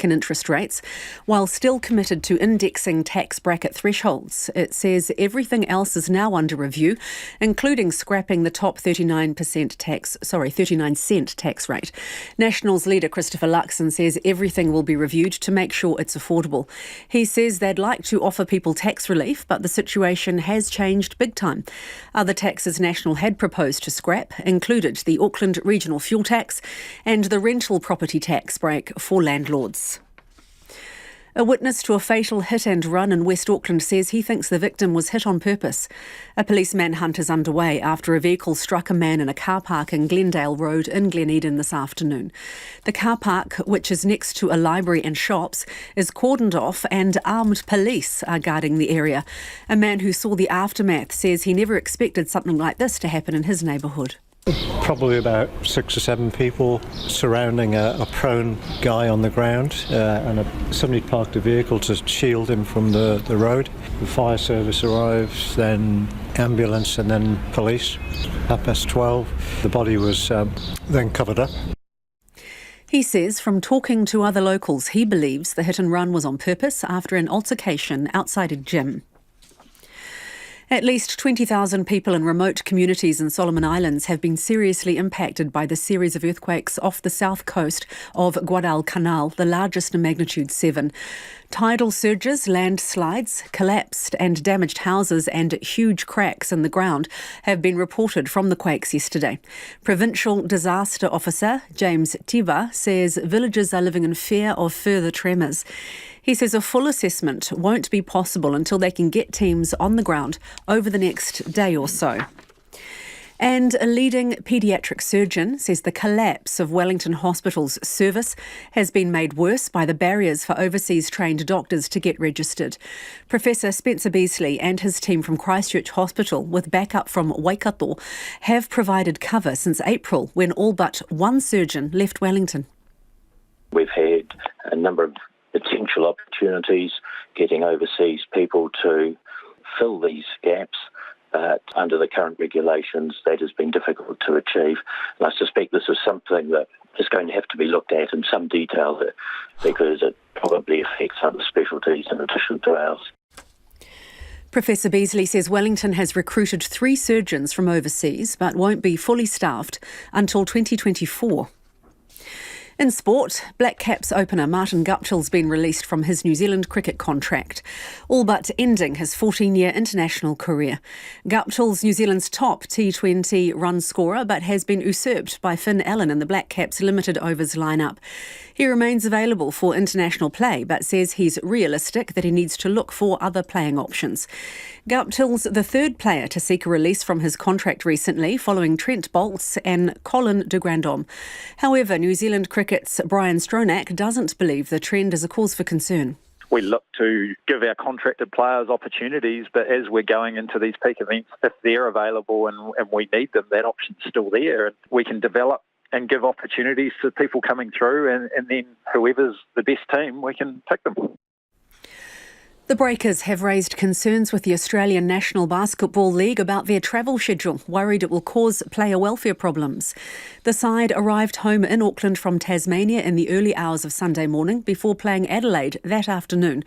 in interest rates, while still committed to indexing tax bracket thresholds. It says everything else is now under review, including scrapping the top 39 cent tax rate. Nationals leader Christopher Luxon says everything will be reviewed to make sure it's affordable. He says they'd like to offer people tax relief, but the situation has changed big time. Other taxes National had proposed to scrap included the Auckland Regional Fuel Tax and the rental property tax break for landlords. A witness to a fatal hit and run in West Auckland says he thinks the victim was hit on purpose. A police manhunt is underway after a vehicle struck a man in a car park in Glendale Road in Gleneden this afternoon. The car park, which is next to a library and shops, is cordoned off and armed police are guarding the area. A man who saw the aftermath says he never expected something like this to happen in his neighbourhood. Probably about 6 or 7 people surrounding a prone guy on the ground, and somebody parked a vehicle to shield him from the road. The fire service arrives, then ambulance and then police. 12:30. The body was then covered up. He says from talking to other locals, he believes the hit and run was on purpose after an altercation outside a gym. At least 20,000 people in remote communities in Solomon Islands have been seriously impacted by the series of earthquakes off the south coast of Guadalcanal, the largest in magnitude 7. Tidal surges, landslides, collapsed and damaged houses and huge cracks in the ground have been reported from the quakes yesterday. Provincial Disaster Officer James Tiva says villagers are living in fear of further tremors. He says a full assessment won't be possible until they can get teams on the ground over the next day or so. And a leading paediatric surgeon says the collapse of Wellington Hospital's service has been made worse by the barriers for overseas trained doctors to get registered. Professor Spencer Beasley and his team from Christchurch Hospital, with backup from Waikato, have provided cover since April when all but one surgeon left Wellington. We've had a number of potential opportunities getting overseas people to fill these gaps, but under the current regulations that has been difficult to achieve. And I suspect this is something that is going to have to be looked at in some detail because it probably affects other specialties in addition to ours. Professor Beasley says Wellington has recruited 3 surgeons from overseas but won't be fully staffed until 2024. In sport, Black Caps opener Martin Guptill's been released from his New Zealand cricket contract, all but ending his 14-year international career. Guptill's New Zealand's top T20 run scorer, but has been usurped by Finn Allen in the Black Caps' limited overs lineup. He remains available for international play, but says he's realistic that he needs to look for other playing options. Guptill's the third player to seek a release from his contract recently, following Trent Bolts and Colin de Grandhomme. However, New Zealand cricket's Brian Stronach doesn't believe the trend is a cause for concern. We look to give our contracted players opportunities, but as we're going into these peak events, if they're available and we need them, that option's still there. And we can develop and give opportunities to people coming through, and then whoever's the best team, we can pick them. The Breakers have raised concerns with the Australian National Basketball League about their travel schedule, worried it will cause player welfare problems. The side arrived home in Auckland from Tasmania in the early hours of Sunday morning before playing Adelaide that afternoon.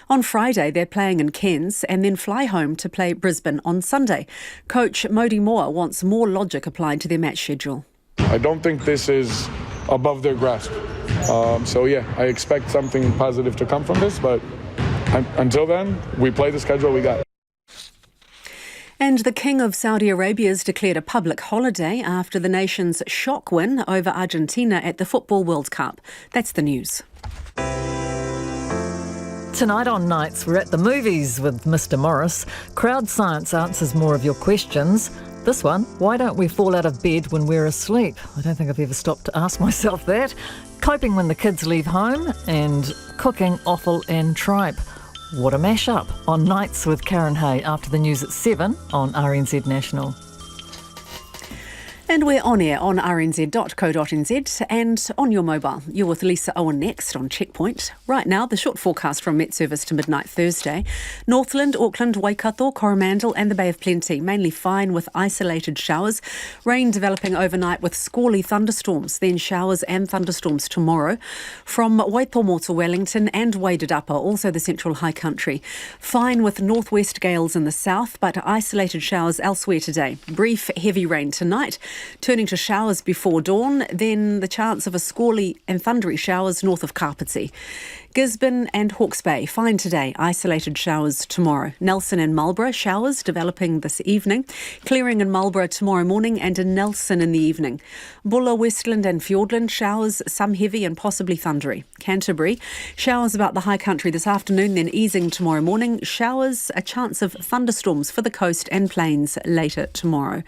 On Friday, they're playing in Cairns and then fly home to play Brisbane on Sunday. Coach Modi Moore wants more logic applied to their match schedule. I don't think this is above their grasp. I expect something positive to come from this, but until then, we play the schedule we got. And the King of Saudi Arabia has declared a public holiday after the nation's shock win over Argentina at the Football World Cup. That's the news. Tonight on Nights, we're at the movies with Mr. Morris. Crowd Science answers more of your questions. This one, why don't we fall out of bed when we're asleep? I don't think I've ever stopped to ask myself that. Coping when the kids leave home, and cooking offal and tripe. What a mash-up on Nights with Karen Hay after the news at 7 on RNZ National. And we're on air on rnz.co.nz and on your mobile. You're with Lisa Owen next on Checkpoint. Right now, the short forecast from Met Service to midnight Thursday. Northland, Auckland, Waikato, Coromandel and the Bay of Plenty, mainly fine with isolated showers. Rain developing overnight with squally thunderstorms, then showers and thunderstorms tomorrow. From Waitomo to Wellington and Wairarapa, also the central high country. Fine with northwest gales in the south, but isolated showers elsewhere today. Brief heavy rain tonight. Turning to showers before dawn, then the chance of a squally and thundery showers north of Kapiti. Gisborne and Hawke's Bay, fine today, isolated showers tomorrow. Nelson and Marlborough, showers developing this evening. Clearing in Marlborough tomorrow morning and in Nelson in the evening. Bulla, Westland and Fiordland, showers, some heavy and possibly thundery. Canterbury, showers about the high country this afternoon, then easing tomorrow morning. Showers, a chance of thunderstorms for the coast and plains later tomorrow.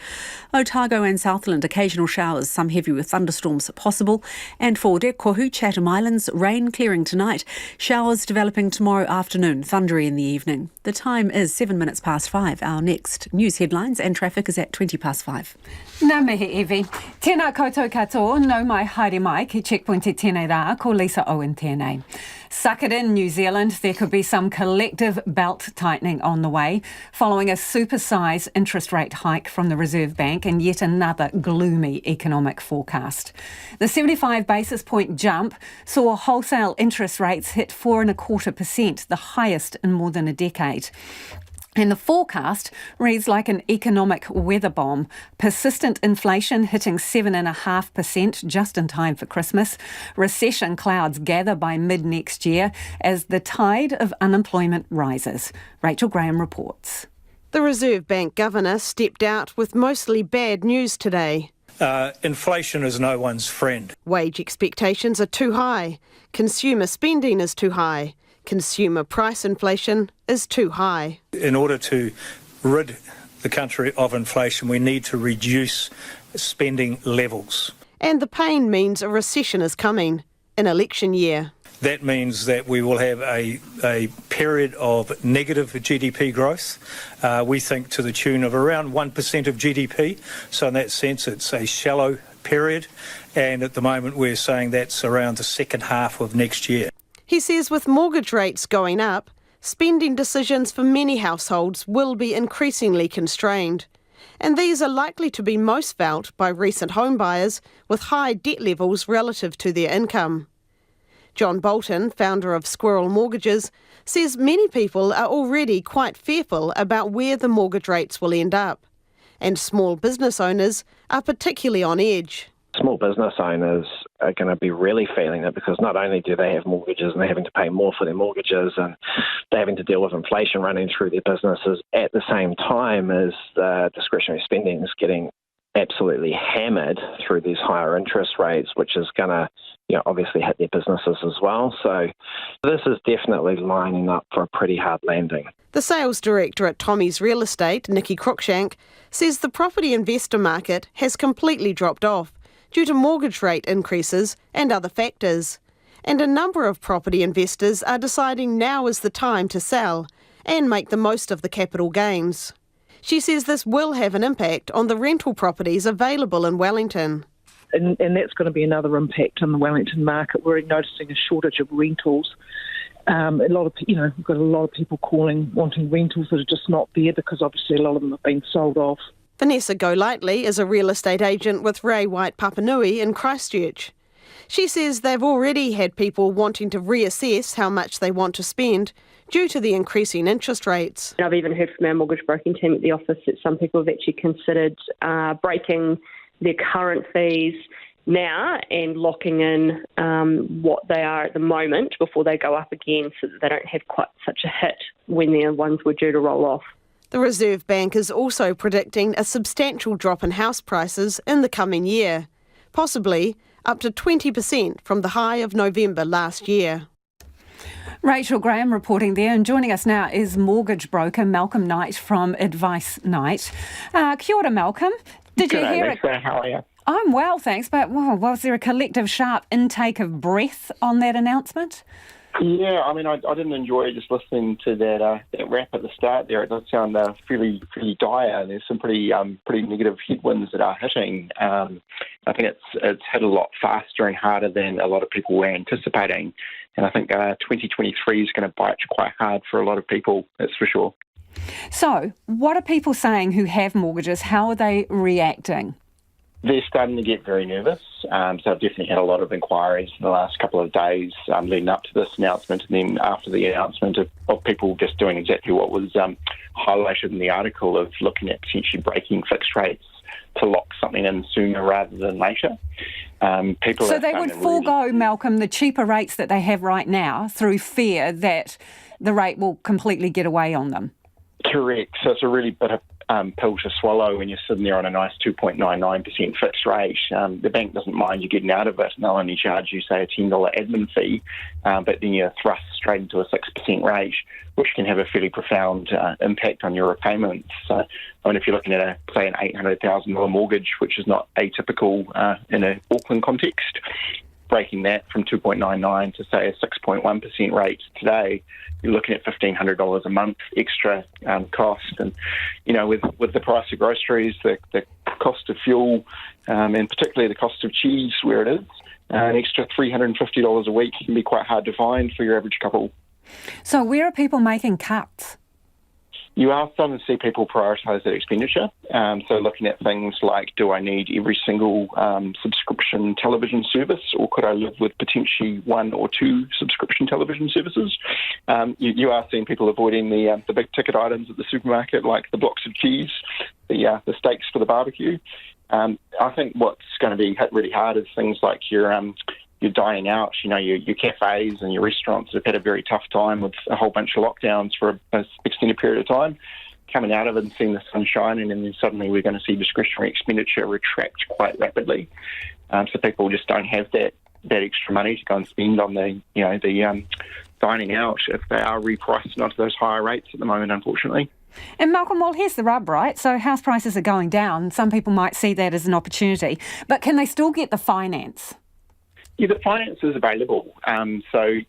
Otago and Southland, occasional showers, some heavy with thunderstorms possible. And for Kohu, Chatham Islands, rain clearing tonight. Showers developing tomorrow afternoon, thundery in the evening. The time is 7 minutes past 5. Our next news headlines and traffic is at 20 past 5. Nā mihi Evie. Tēnā koutou katoa, no mai haere mai ki Checkpoint e tēnei rā, ko Lisa Owen tēnei. Suck it in, New Zealand. There could be some collective belt tightening on the way, following a supersized interest rate hike from the Reserve Bank and yet another gloomy economic forecast. The 75 basis point jump saw wholesale interest rates hit 4.25%, the highest in more than a decade. And the forecast reads like an economic weather bomb. Persistent inflation hitting 7.5% just in time for Christmas. Recession clouds gather by mid-next year as the tide of unemployment rises. Rachel Graham reports. The Reserve Bank Governor stepped out with mostly bad news today. Inflation is no one's friend. Wage expectations are too high. Consumer spending is too high. Consumer price inflation is too high. In order to rid the country of inflation, we need to reduce spending levels. And the pain means a recession is coming, an election year. That means that we will have a period of negative GDP growth, we think to the tune of around 1% of GDP. So in that sense, it's a shallow period. And at the moment, we're saying that's around the second half of next year. He says with mortgage rates going up, spending decisions for many households will be increasingly constrained. And these are likely to be most felt by recent home buyers with high debt levels relative to their income. John Bolton, founder of Squirrel Mortgages, says many people are already quite fearful about where the mortgage rates will end up. And small business owners are particularly on edge. Small business owners are going to be really feeling it because not only do they have mortgages and they're having to pay more for their mortgages and they're having to deal with inflation running through their businesses at the same time as discretionary spending is getting absolutely hammered through these higher interest rates, which is going to obviously hit their businesses as well. So this is definitely lining up for a pretty hard landing. The sales director at Tommy's Real Estate, Nikki Cruikshank, says the property investor market has completely dropped off due to mortgage rate increases and other factors. And a number of property investors are deciding now is the time to sell and make the most of the capital gains. She says this will have an impact on the rental properties available in Wellington. And that's going to be another impact on the Wellington market. We're noticing a shortage of rentals. We've got a lot of people calling, wanting rentals that are just not there because obviously a lot of them have been sold off. Vanessa Golightly is a real estate agent with Ray White Papanui in Christchurch. She says they've already had people wanting to reassess how much they want to spend due to the increasing interest rates. I've even heard from our mortgage broking team at the office that some people have actually considered breaking their current fees now and locking in what they are at the moment before they go up again so that they don't have quite such a hit when their ones were due to roll off. The Reserve Bank is also predicting a substantial drop in house prices in the coming year, possibly up to 20% from the high of November last year. Rachel Graham reporting there, and joining us now is mortgage broker Malcolm Knight from Advice Knight. Kia ora, Malcolm. Did you hear it? How are you? I'm well, thanks, but was there a collective sharp intake of breath on that announcement? Yeah, I mean, I didn't enjoy just listening to that rap at the start there. It does sound fairly dire. There's some pretty negative headwinds that are hitting. I think it's hit a lot faster and harder than a lot of people were anticipating. And I think 2023 is going to bite quite hard for a lot of people, that's for sure. So, what are people saying who have mortgages? How are they reacting? They're starting to get very nervous. So I've definitely had a lot of inquiries in the last couple of days leading up to this announcement, and then after the announcement of people just doing exactly what was highlighted in the article of looking at potentially breaking fixed rates to lock something in sooner rather than later. So they would forego, Malcolm, the cheaper rates that they have right now through fear that the rate will completely get away on them. Correct. So it's a really bitter pill to swallow when you're sitting there on a nice 2.99% fixed rate. The bank doesn't mind you getting out of it, and they'll only charge you, say, a $10 admin fee, but then you're thrust straight into a 6% rate, which can have a fairly profound impact on your repayments. So, I mean, if you're looking at, say, an $800,000 mortgage, which is not atypical in an Auckland context, breaking that from 2.99 to, say, a 6.1% rate today, you're looking at $1,500 a month extra cost. And, you know, with the price of groceries, the cost of fuel, and particularly the cost of cheese where it is, an extra $350 a week can be quite hard to find for your average couple. So where are people making cuts? You are starting to see people prioritise their expenditure. So looking at things like, do I need every single subscription television service, or could I live with potentially one or two subscription television services? You are seeing people avoiding the big ticket items at the supermarket, like the blocks of cheese, the steaks for the barbecue. I think what's going to be hit really hard is things like your dining out, you know, your cafes and your restaurants have had a very tough time with a whole bunch of lockdowns for an extended period of time. Coming out of it and seeing the sun shining, and then suddenly we're going to see discretionary expenditure retract quite rapidly. So people just don't have that extra money to go and spend on the dining out if they are repriced onto those higher rates at the moment, unfortunately. And Malcolm, well, here's the rub, right? So house prices are going down. Some people might see that as an opportunity, but can they still get the finance? Yeah, the finance is available. The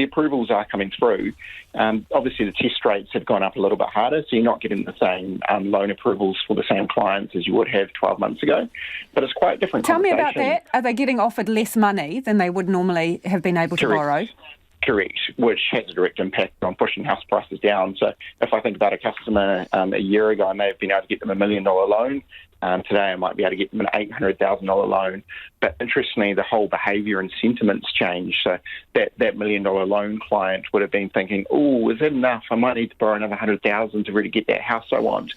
approvals are coming through. Obviously, the test rates have gone up a little bit harder, so you're not getting the same loan approvals for the same clients as you would have 12 months ago. But it's quite a different Tell me conversation. about that. Are they getting offered less money than they would normally have been able to borrow? Correct, which has a direct impact on pushing house prices down. So if I think about a customer a year ago, I may have been able to get them $1 million loan. Today I might be able to get them an $800,000 loan. But interestingly, the whole behaviour and sentiments change. So that $1 million loan client would have been thinking, oh, is that enough? I might need to borrow another $100,000 to really get that house I want.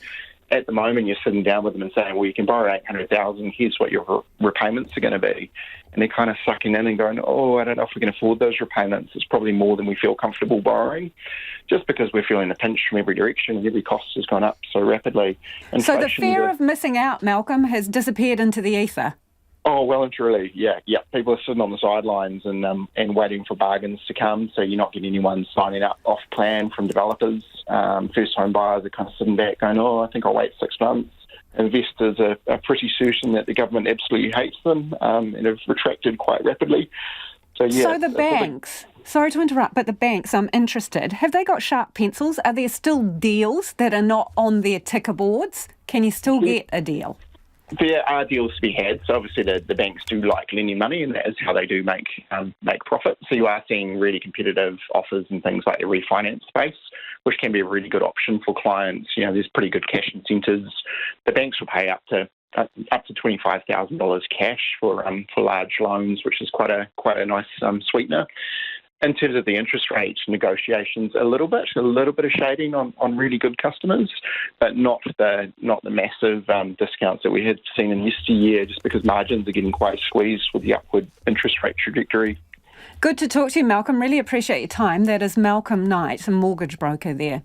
At the moment, you're sitting down with them and saying, well, you can borrow $800,000, here's what your repayments are going to be. And they're kind of sucking in and going, oh, I don't know if we can afford those repayments. It's probably more than we feel comfortable borrowing, just because we're feeling the pinch from every direction and every cost has gone up so rapidly. So the fear of missing out, Malcolm, has disappeared into the ether. Oh, well and truly, yeah. People are sitting on the sidelines and waiting for bargains to come, so you're not getting anyone signing up off plan from developers. First home buyers are kind of sitting back going, oh, I think I'll wait 6 months. Investors are pretty certain that the government absolutely hates them and have retracted quite rapidly. So the banks, sorry to interrupt, but the banks, I'm interested. Have they got sharp pencils? Are there still deals that are not on their ticker boards? Can you still get a deal? There are deals to be had. So obviously the banks do like lending money, and that is how they do make profit. So you are seeing really competitive offers in things like the refinance space, which can be a really good option for clients. You know, there's pretty good cash incentives. The banks will pay up to $25,000 cash for large loans, which is quite a nice sweetener. In terms of the interest rate negotiations, a little bit of shading on really good customers, but not the massive discounts that we had seen in yesteryear, just because margins are getting quite squeezed with the upward interest rate trajectory. Good to talk to you, Malcolm. Really appreciate your time. That is Malcolm Knight, a mortgage broker there.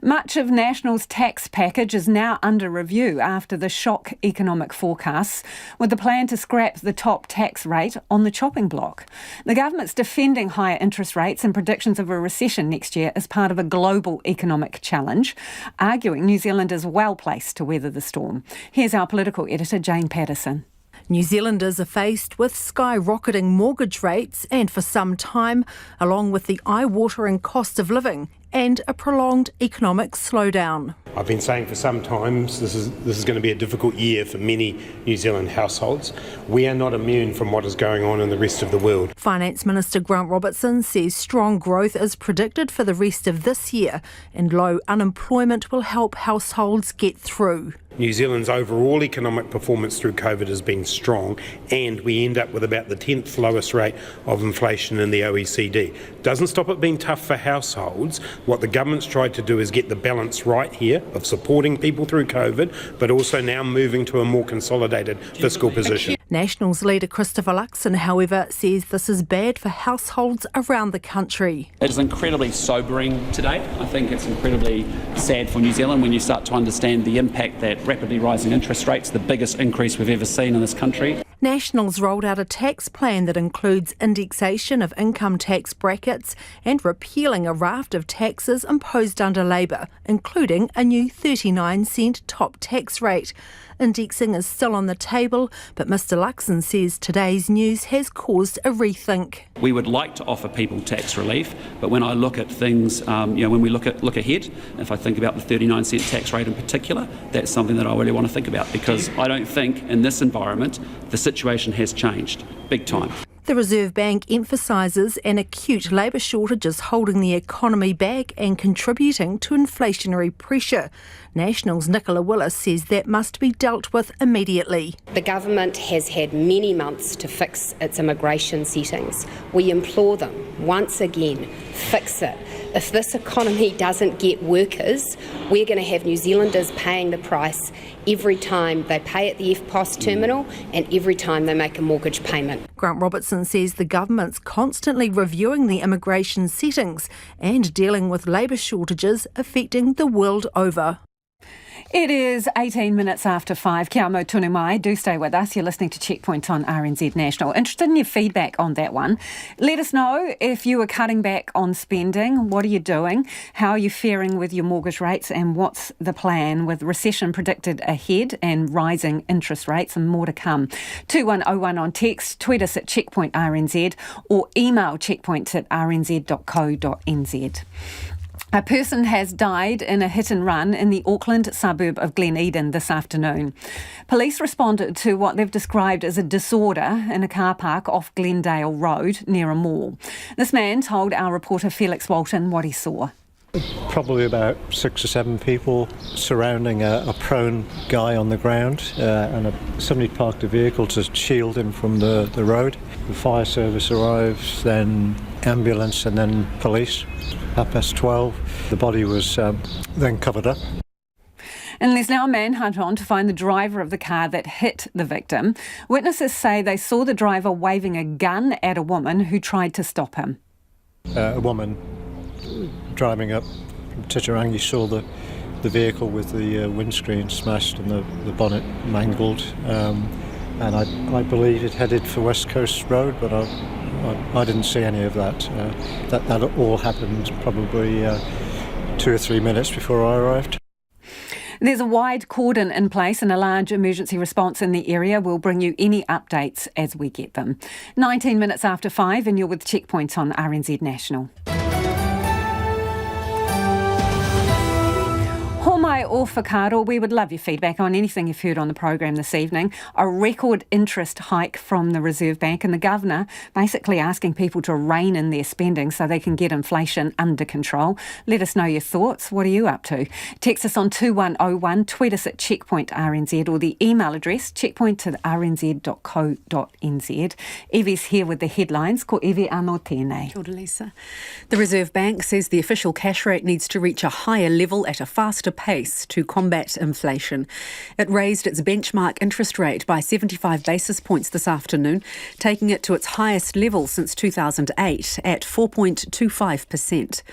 Much of National's tax package is now under review after the shock economic forecasts, with the plan to scrap the top tax rate on the chopping block. The government's defending higher interest rates and predictions of a recession next year as part of a global economic challenge, arguing New Zealand is well placed to weather the storm. Here's our political editor, Jane Patterson. New Zealanders are faced with skyrocketing mortgage rates and for some time, along with the eye-watering cost of living and a prolonged economic slowdown. I've been saying for some time this is going to be a difficult year for many New Zealand households. We are not immune from what is going on in the rest of the world. Finance Minister Grant Robertson says strong growth is predicted for the rest of this year and low unemployment will help households get through. New Zealand's overall economic performance through COVID has been strong, and we end up with about the 10th lowest rate of inflation in the OECD. Doesn't stop it being tough for households. What the government's tried to do is get the balance right here of supporting people through COVID, but also now moving to a more consolidated fiscal position. Nationals leader Christopher Luxon, however, says this is bad for households around the country. It is incredibly sobering today. I think it's incredibly sad for New Zealand when you start to understand the impact that rapidly rising interest rates, the biggest increase we've ever seen in this country. Nationals rolled out a tax plan that includes indexation of income tax brackets and repealing a raft of taxes imposed under Labour, including a new 39-cent top tax rate. Indexing is still on the table, but Mr Luxon says today's news has caused a rethink. We would like to offer people tax relief, but when I look at things, when we look ahead, if I think about the 39-cent tax rate in particular, that's something that I really want to think about, because I don't think in this environment the situation has changed big time. The Reserve Bank emphasises an acute labour shortage is holding the economy back and contributing to inflationary pressure. Nationals' Nicola Willis says that must be dealt with immediately. The government has had many months to fix its immigration settings. We implore them, once again, fix it. If this economy doesn't get workers, we're going to have New Zealanders paying the price every time they pay at the FPOS terminal and every time they make a mortgage payment. Grant Robertson says the government's constantly reviewing the immigration settings and dealing with labour shortages affecting the world over. It is 18 minutes after 5. Kia mau tunu mai. Do stay with us. You're listening to Checkpoint on RNZ National. Interested in your feedback on that one. Let us know if you are cutting back on spending. What are you doing? How are you faring with your mortgage rates? And what's the plan with recession predicted ahead and rising interest rates and more to come? 2101 on text, tweet us at Checkpoint RNZ or email checkpoint@rnz.co.nz. A person has died in a hit and run in the Auckland suburb of Glen Eden this afternoon. Police responded to what they've described as a disorder in a car park off Glendale Road near a mall. This man told our reporter Felix Walton what he saw. Probably about 6 or 7 people surrounding a prone guy on the ground, and somebody parked a vehicle to shield him from the road. The fire service arrives, then ambulance and then police. 12:30, the body was then covered up. And there's now a manhunt on to find the driver of the car that hit the victim. Witnesses say they saw the driver waving a gun at a woman who tried to stop him. A woman driving up from Titirangi saw the vehicle with the windscreen smashed and the bonnet mangled, and I believe it headed for West Coast Road, but I didn't see any of that. That all happened probably 2 or 3 minutes before I arrived. There's a wide cordon in place and a large emergency response in the area. We'll bring you any updates as we get them. 19 minutes after 5 and you're with Checkpoint on RNZ National. Homai or whakaaro, we would love your feedback on anything you've heard on the program this evening. A record interest hike from the Reserve Bank and the Governor basically asking people to rein in their spending so they can get inflation under control. Let us know your thoughts. What are you up to? Text us on 2101, tweet us at Checkpoint RNZ or the email address checkpoint@rnz.co.nz. Evie's here with the headlines. Ko Evie anō tēnei. Kia ora, Lisa. The Reserve Bank says the official cash rate needs to reach a higher level at a faster pace to combat inflation. It raised its benchmark interest rate by 75 basis points this afternoon, taking it to its highest level since 2008 at 4.25%.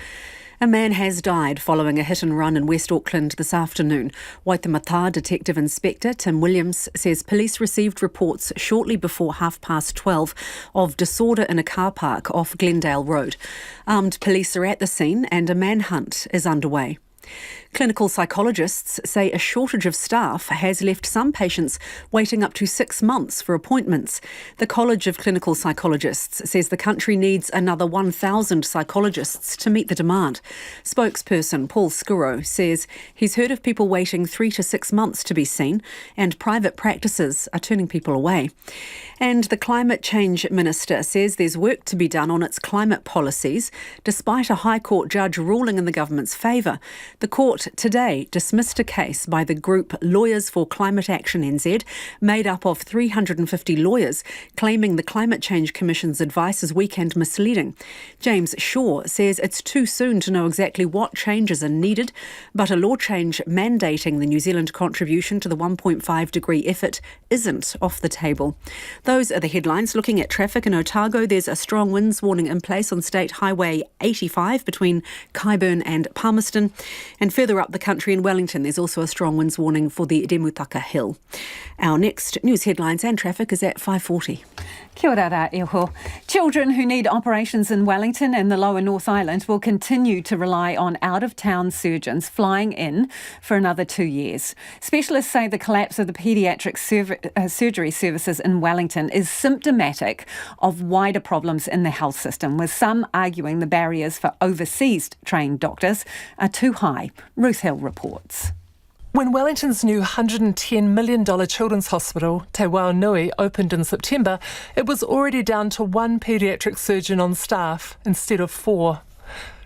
A man has died following a hit and run in West Auckland this afternoon. Waitemata Detective Inspector Tim Williams says police received reports shortly before 12:30 of disorder in a car park off Glendale Road. Armed police are at the scene and a manhunt is underway. Clinical psychologists say a shortage of staff has left some patients waiting up to 6 months for appointments. The College of Clinical Psychologists says the country needs another 1,000 psychologists to meet the demand. Spokesperson Paul Skuro says he's heard of people waiting 3 to 6 months to be seen, and private practices are turning people away. And the Climate Change Minister says there's work to be done on its climate policies, despite a High Court judge ruling in the government's favour. The court today dismissed a case by the group Lawyers for Climate Action NZ, made up of 350 lawyers, claiming the Climate Change Commission's advice is weak and misleading. James Shaw says it's too soon to know exactly what changes are needed, but a law change mandating the New Zealand contribution to the 1.5-degree effort isn't off the table. Those are the headlines. Looking at traffic in Otago, there's a strong winds warning in place on State Highway 85 between Kyburn and Palmerston. And further up the country in Wellington, there's also a strong winds warning for the Demutaka Hill. Our next news headlines and traffic is at 5:40. Kia ora rā iho. Children who need operations in Wellington and the Lower North Island will continue to rely on out-of-town surgeons flying in for another 2 years. Specialists say the collapse of the paediatric surgery services in Wellington is symptomatic of wider problems in the health system, with some arguing the barriers for overseas trained doctors are too high. Ruth Hill reports. When Wellington's new $110 million children's hospital, Te Waunui, opened in September, it was already down to 1 paediatric surgeon on staff instead of 4.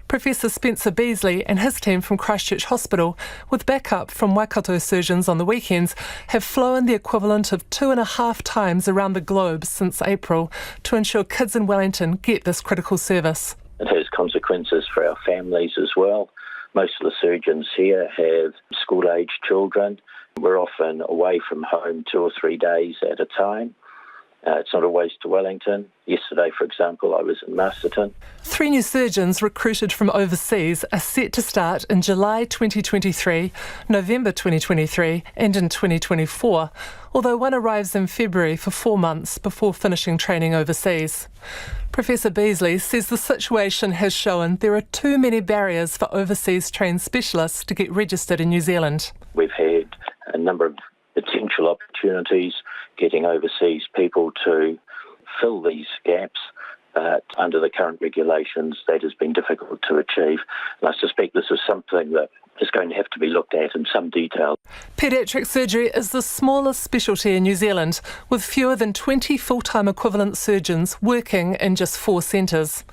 Professor Spencer Beasley and his team from Christchurch Hospital, with backup from Waikato surgeons on the weekends, have flown the equivalent of 2.5 times around the globe since April to ensure kids in Wellington get this critical service. It has consequences for our families as well. Most of the surgeons here have school-aged children. We're often away from home 2 or 3 days at a time. It's not always to Wellington. Yesterday, for example, I was in Masterton. 3 new surgeons recruited from overseas are set to start in July 2023, November 2023 and in 2024, although one arrives in February for 4 months before finishing training overseas. Professor Beasley says the situation has shown there are too many barriers for overseas trained specialists to get registered in New Zealand. We've had a number of potential opportunities getting overseas people to fill these gaps, but under the current regulations that has been difficult to achieve. And I suspect this is something that is going to have to be looked at in some detail. Paediatric surgery is the smallest specialty in New Zealand, with fewer than 20 full-time equivalent surgeons working in just 4 centres.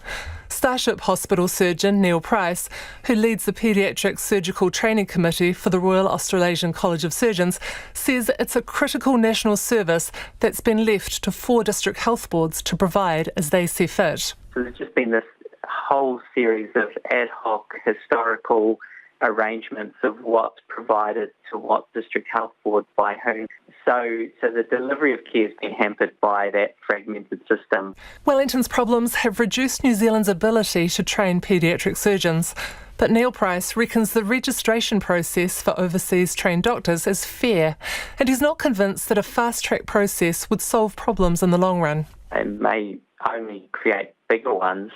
Starship Hospital surgeon Neil Price, who leads the Paediatric Surgical Training Committee for the Royal Australasian College of Surgeons, says it's a critical national service that's been left to 4 district health boards to provide as they see fit. So there's just been this whole series of ad hoc historical arrangements of what's provided to what district health board by whom. So the delivery of care has been hampered by that fragmented system. Wellington's problems have reduced New Zealand's ability to train paediatric surgeons. But Neil Price reckons the registration process for overseas trained doctors is fair, and he's not convinced that a fast-track process would solve problems in the long run. It may only create bigger ones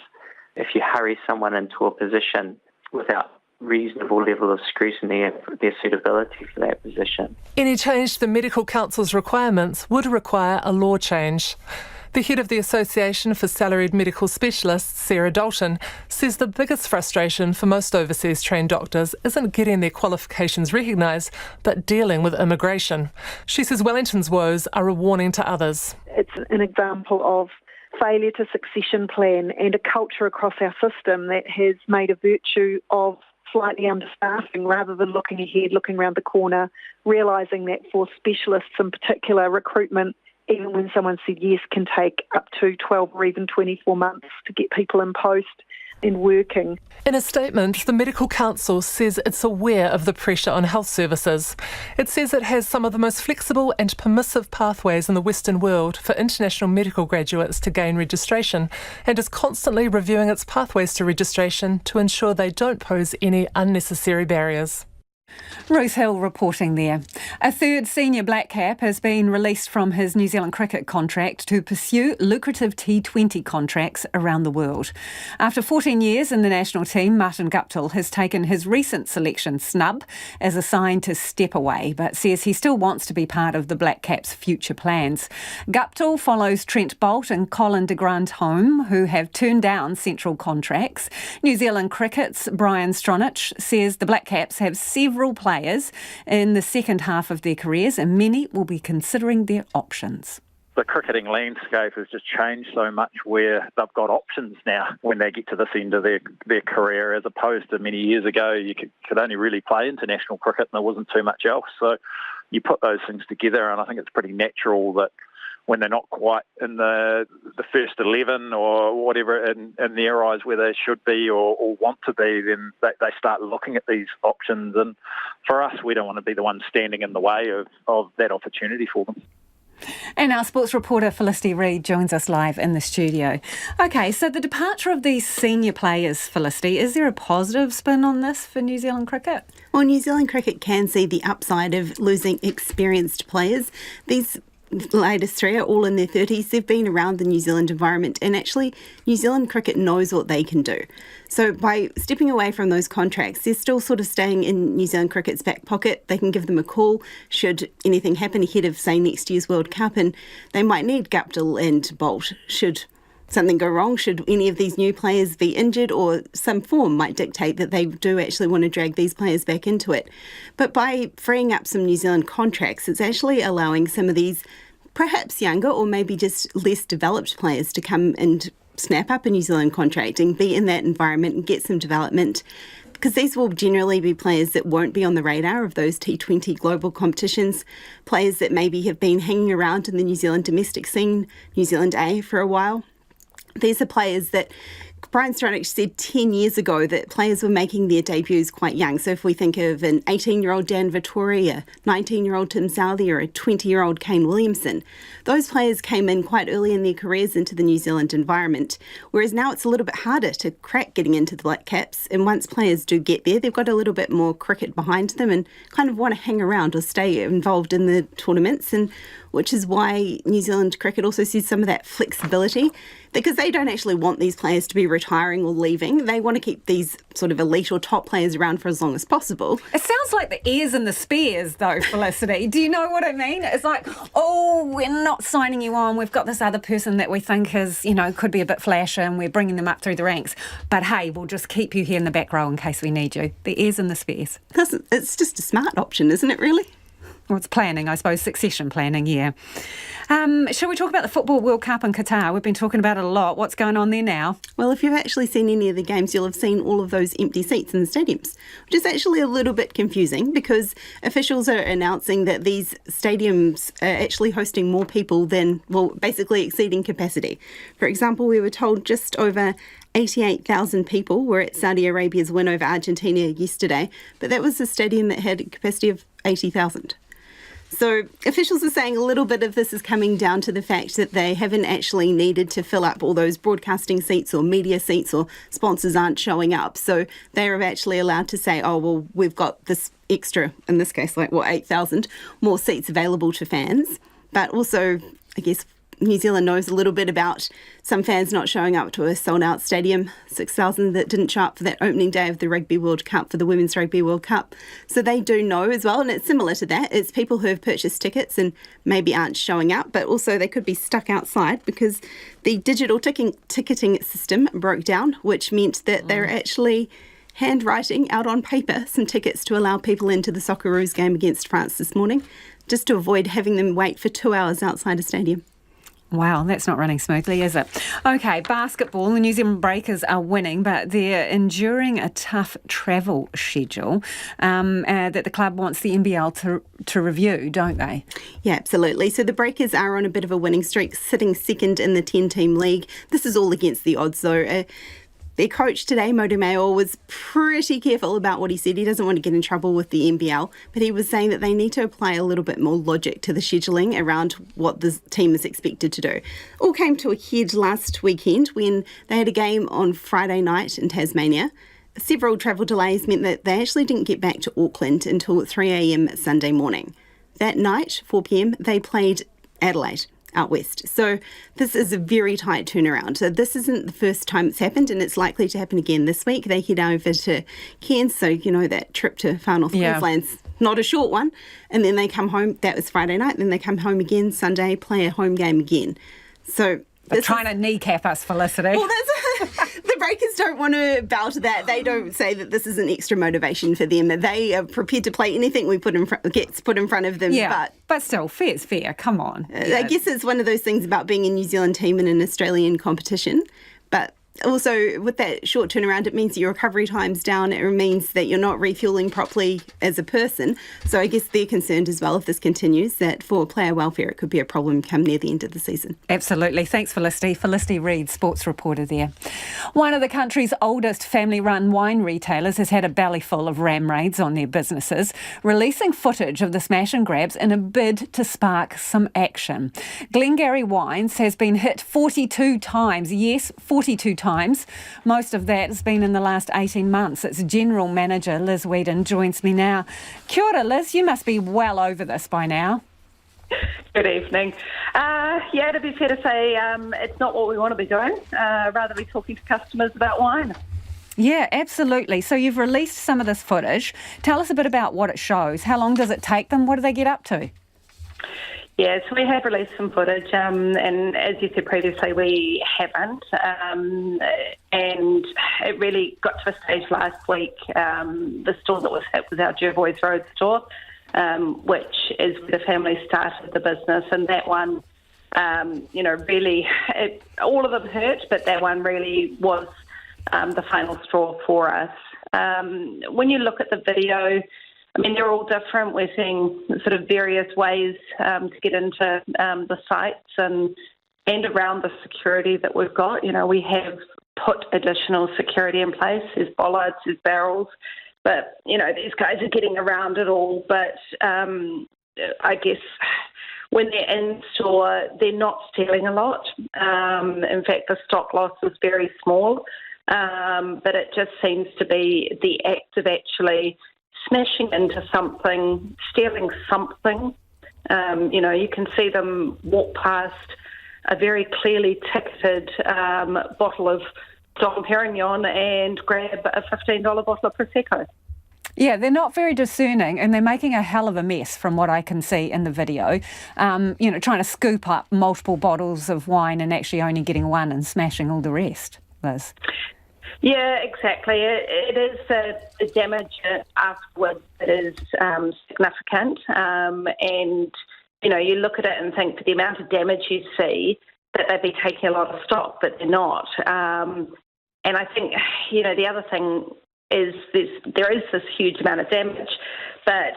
if you hurry someone into a position without reasonable level of scrutiny of their suitability for that position. Any change to the Medical Council's requirements would require a law change. The head of the Association for Salaried Medical Specialists, Sarah Dalton, says the biggest frustration for most overseas trained doctors isn't getting their qualifications recognised, but dealing with immigration. She says Wellington's woes are a warning to others. It's an example of failure to succession plan and a culture across our system that has made a virtue of slightly understaffing rather than looking ahead, looking around the corner, realising that for specialists in particular, recruitment, even when someone said yes, can take up to 12 or even 24 months to get people in post and working. In a statement, the Medical Council says it's aware of the pressure on health services. It says it has some of the most flexible and permissive pathways in the Western world for international medical graduates to gain registration, and is constantly reviewing its pathways to registration to ensure they don't pose any unnecessary barriers. Ruth Hill reporting there. A third senior black cap has been released from his New Zealand cricket contract to pursue lucrative T20 contracts around the world. After 14 years in the national team, Martin Guptill has taken his recent selection snub as a sign to step away, but says he still wants to be part of the black caps' future plans. Guptill follows Trent Boult and Colin de Grandhomme, who have turned down central contracts. New Zealand Cricket's Brian Stronach says the black caps have several players in the second half of their careers, and many will be considering their options. The cricketing landscape has just changed so much where they've got options now when they get to this end of their career, as opposed to many years ago you could only really play international cricket and there wasn't too much else. So you put those things together, and I think it's pretty natural that when they're not quite in the first 11 or whatever in their eyes where they should be or want to be, then they start looking at these options. And for us, we don't want to be the ones standing in the way of that opportunity for them. And our sports reporter Felicity Reid joins us live in the studio. OK, so the departure of these senior players, Felicity, is there a positive spin on this for New Zealand cricket? Well, New Zealand cricket can see the upside of losing experienced players. These latest three are all in their 30s. They've been around the New Zealand environment, and actually New Zealand cricket knows what they can do. So by stepping away from those contracts, they're still sort of staying in New Zealand cricket's back pocket. They can give them a call should anything happen ahead of, say, next year's World Cup, and they might need Guptill and Boult should something go wrong, should any of these new players be injured, or some form might dictate that they do actually want to drag these players back into it. But by freeing up some New Zealand contracts, it's actually allowing some of these perhaps younger or maybe just less developed players to come and snap up a New Zealand contract and be in that environment and get some development, because these will generally be players that won't be on the radar of those T20 global competitions, players that maybe have been hanging around in the New Zealand domestic scene, New Zealand A, for a while. These are players that Brian Stronach said 10 years ago that players were making their debuts quite young. So if we think of an 18-year-old Dan Vettori, a 19-year-old Tim Southey, or a 20-year-old Kane Williamson, those players came in quite early in their careers into the New Zealand environment, whereas now it's a little bit harder to crack getting into the Black Caps. And once players do get there, they've got a little bit more cricket behind them and kind of want to hang around or stay involved in the tournaments, and which is why New Zealand cricket also sees some of that flexibility, because they don't actually want these players to be retiring or leaving. They want to keep these sort of elite or top players around for as long as possible. It sounds like the ears and the spears, though, Felicity. Do you know what I mean? It's like, oh, we're not signing you on. We've got this other person that we think is, could be a bit flash, and we're bringing them up through the ranks. But hey, we'll just keep you here in the back row in case we need you. The ears and the spears. It's just a smart option, isn't it, really? Well, it's planning, I suppose, succession planning, yeah. Shall we talk about the Football World Cup in Qatar? We've been talking about it a lot. What's going on there now? Well, if you've actually seen any of the games, you'll have seen all of those empty seats in the stadiums, which is actually a little bit confusing because officials are announcing that these stadiums are actually hosting more people than, well, basically exceeding capacity. For example, we were told just over 88,000 people were at Saudi Arabia's win over Argentina yesterday, but that was a stadium that had a capacity of 80,000. So officials are saying a little bit of this is coming down to the fact that they haven't actually needed to fill up all those broadcasting seats or media seats, or sponsors aren't showing up. So they're actually allowed to say, oh, well, we've got this extra, in this case, 8,000 more seats available to fans. But also, I guess, New Zealand knows a little bit about some fans not showing up to a sold-out stadium, 6,000 that didn't show up for that opening day of the Rugby World Cup, for the Women's Rugby World Cup. So they do know as well, and it's similar to that. It's people who have purchased tickets and maybe aren't showing up, but also they could be stuck outside because the digital ticketing system broke down, which meant that they're actually handwriting out on paper some tickets to allow people into the Socceroos game against France this morning, just to avoid having them wait for 2 hours outside a stadium. Wow, that's not running smoothly, is it? OK, basketball. The New Zealand Breakers are winning, but they're enduring a tough travel schedule that the club wants the NBL to review, don't they? Yeah, absolutely. So the Breakers are on a bit of a winning streak, sitting second in the 10-team league. This is all against the odds, though. Their coach today, Modu Mayor, was pretty careful about what he said. He doesn't want to get in trouble with the NBL, but he was saying that they need to apply a little bit more logic to the scheduling around what the team is expected to do. All came to a head last weekend when they had a game on Friday night in Tasmania. several travel delays meant that they actually didn't get back to Auckland until 3 a.m. Sunday morning. That night, 4 p.m, they played Adelaide out west. So this is a very tight turnaround. So this isn't the first time it's happened, and it's likely to happen again this week. They head over to Cairns, so that trip to Far North Queensland's not a short one. And then they come home. That was Friday night. Then they come home again Sunday, play a home game again. So they're trying to kneecap us, Felicity. Well, the Breakers don't want to bow to that. They don't say that this is an extra motivation for them. They are prepared to play anything gets put in front of them. Yeah, but still, fair's fair. Come on. I guess it's one of those things about being a New Zealand team in an Australian competition. But also, with that short turnaround, it means your recovery time's down. It means that you're not refuelling properly as a person. So I guess they're concerned as well, if this continues, that for player welfare, it could be a problem come near the end of the season. Absolutely. Thanks, Felicity. Felicity Reid, sports reporter there. One of the country's oldest family-run wine retailers has had a belly full of ram raids on their businesses, releasing footage of the smash and grabs in a bid to spark some action. Glengarry Wines has been hit 42 times. Yes, 42 times. Most of that has been in the last 18 months. Its General Manager, Liz Whedon, joins me now. Kia ora, Liz. You must be well over this by now. Good evening. To be fair to say, it's not what we want to be doing. Rather be talking to customers about wine. Yeah, absolutely. So you've released some of this footage. Tell us a bit about what it shows. How long does it take them? What do they get up to? Yes, we have released some footage, and as you said previously, we haven't. And it really got to a stage last week. The store that was hit was our Jervois Road store, which is where the family started the business. And that one, really, all of them hurt, but that one really was the final straw for us. When you look at the video, I mean, they're all different. We're seeing sort of various ways to get into the sites and around the security that we've got. We have put additional security in place. There's bollards, there's barrels, but, these guys are getting around it all. But I guess when they're in store, they're not stealing a lot. In fact, the stock loss was very small, but it just seems to be the act of actually smashing into something, stealing something. You can see them walk past a very clearly ticketed bottle of Dom Perignon and grab a $15 bottle of Prosecco. Yeah, they're not very discerning, and they're making a hell of a mess from what I can see in the video. Trying to scoop up multiple bottles of wine and actually only getting one and smashing all the rest, Liz. Yeah, exactly. It is the damage afterwards that is significant. And, you look at it and think for the amount of damage you see, that they'd be taking a lot of stock, but they're not. And I think, the other thing is there is this huge amount of damage, but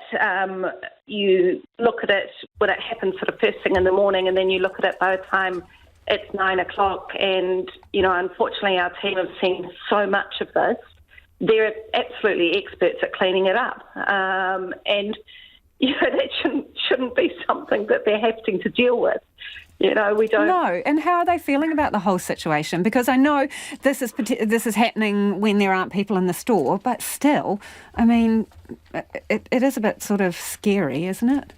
you look at it when it happens sort of first thing in the morning, and then you look at it by the time it's 9 o'clock, and, unfortunately our team have seen so much of this. They're absolutely experts at cleaning it up. And, that shouldn't be something that they're having to deal with. We don't... No, and how are they feeling about the whole situation? Because I know this is happening when there aren't people in the store, but still, I mean, it is a bit sort of scary, isn't it?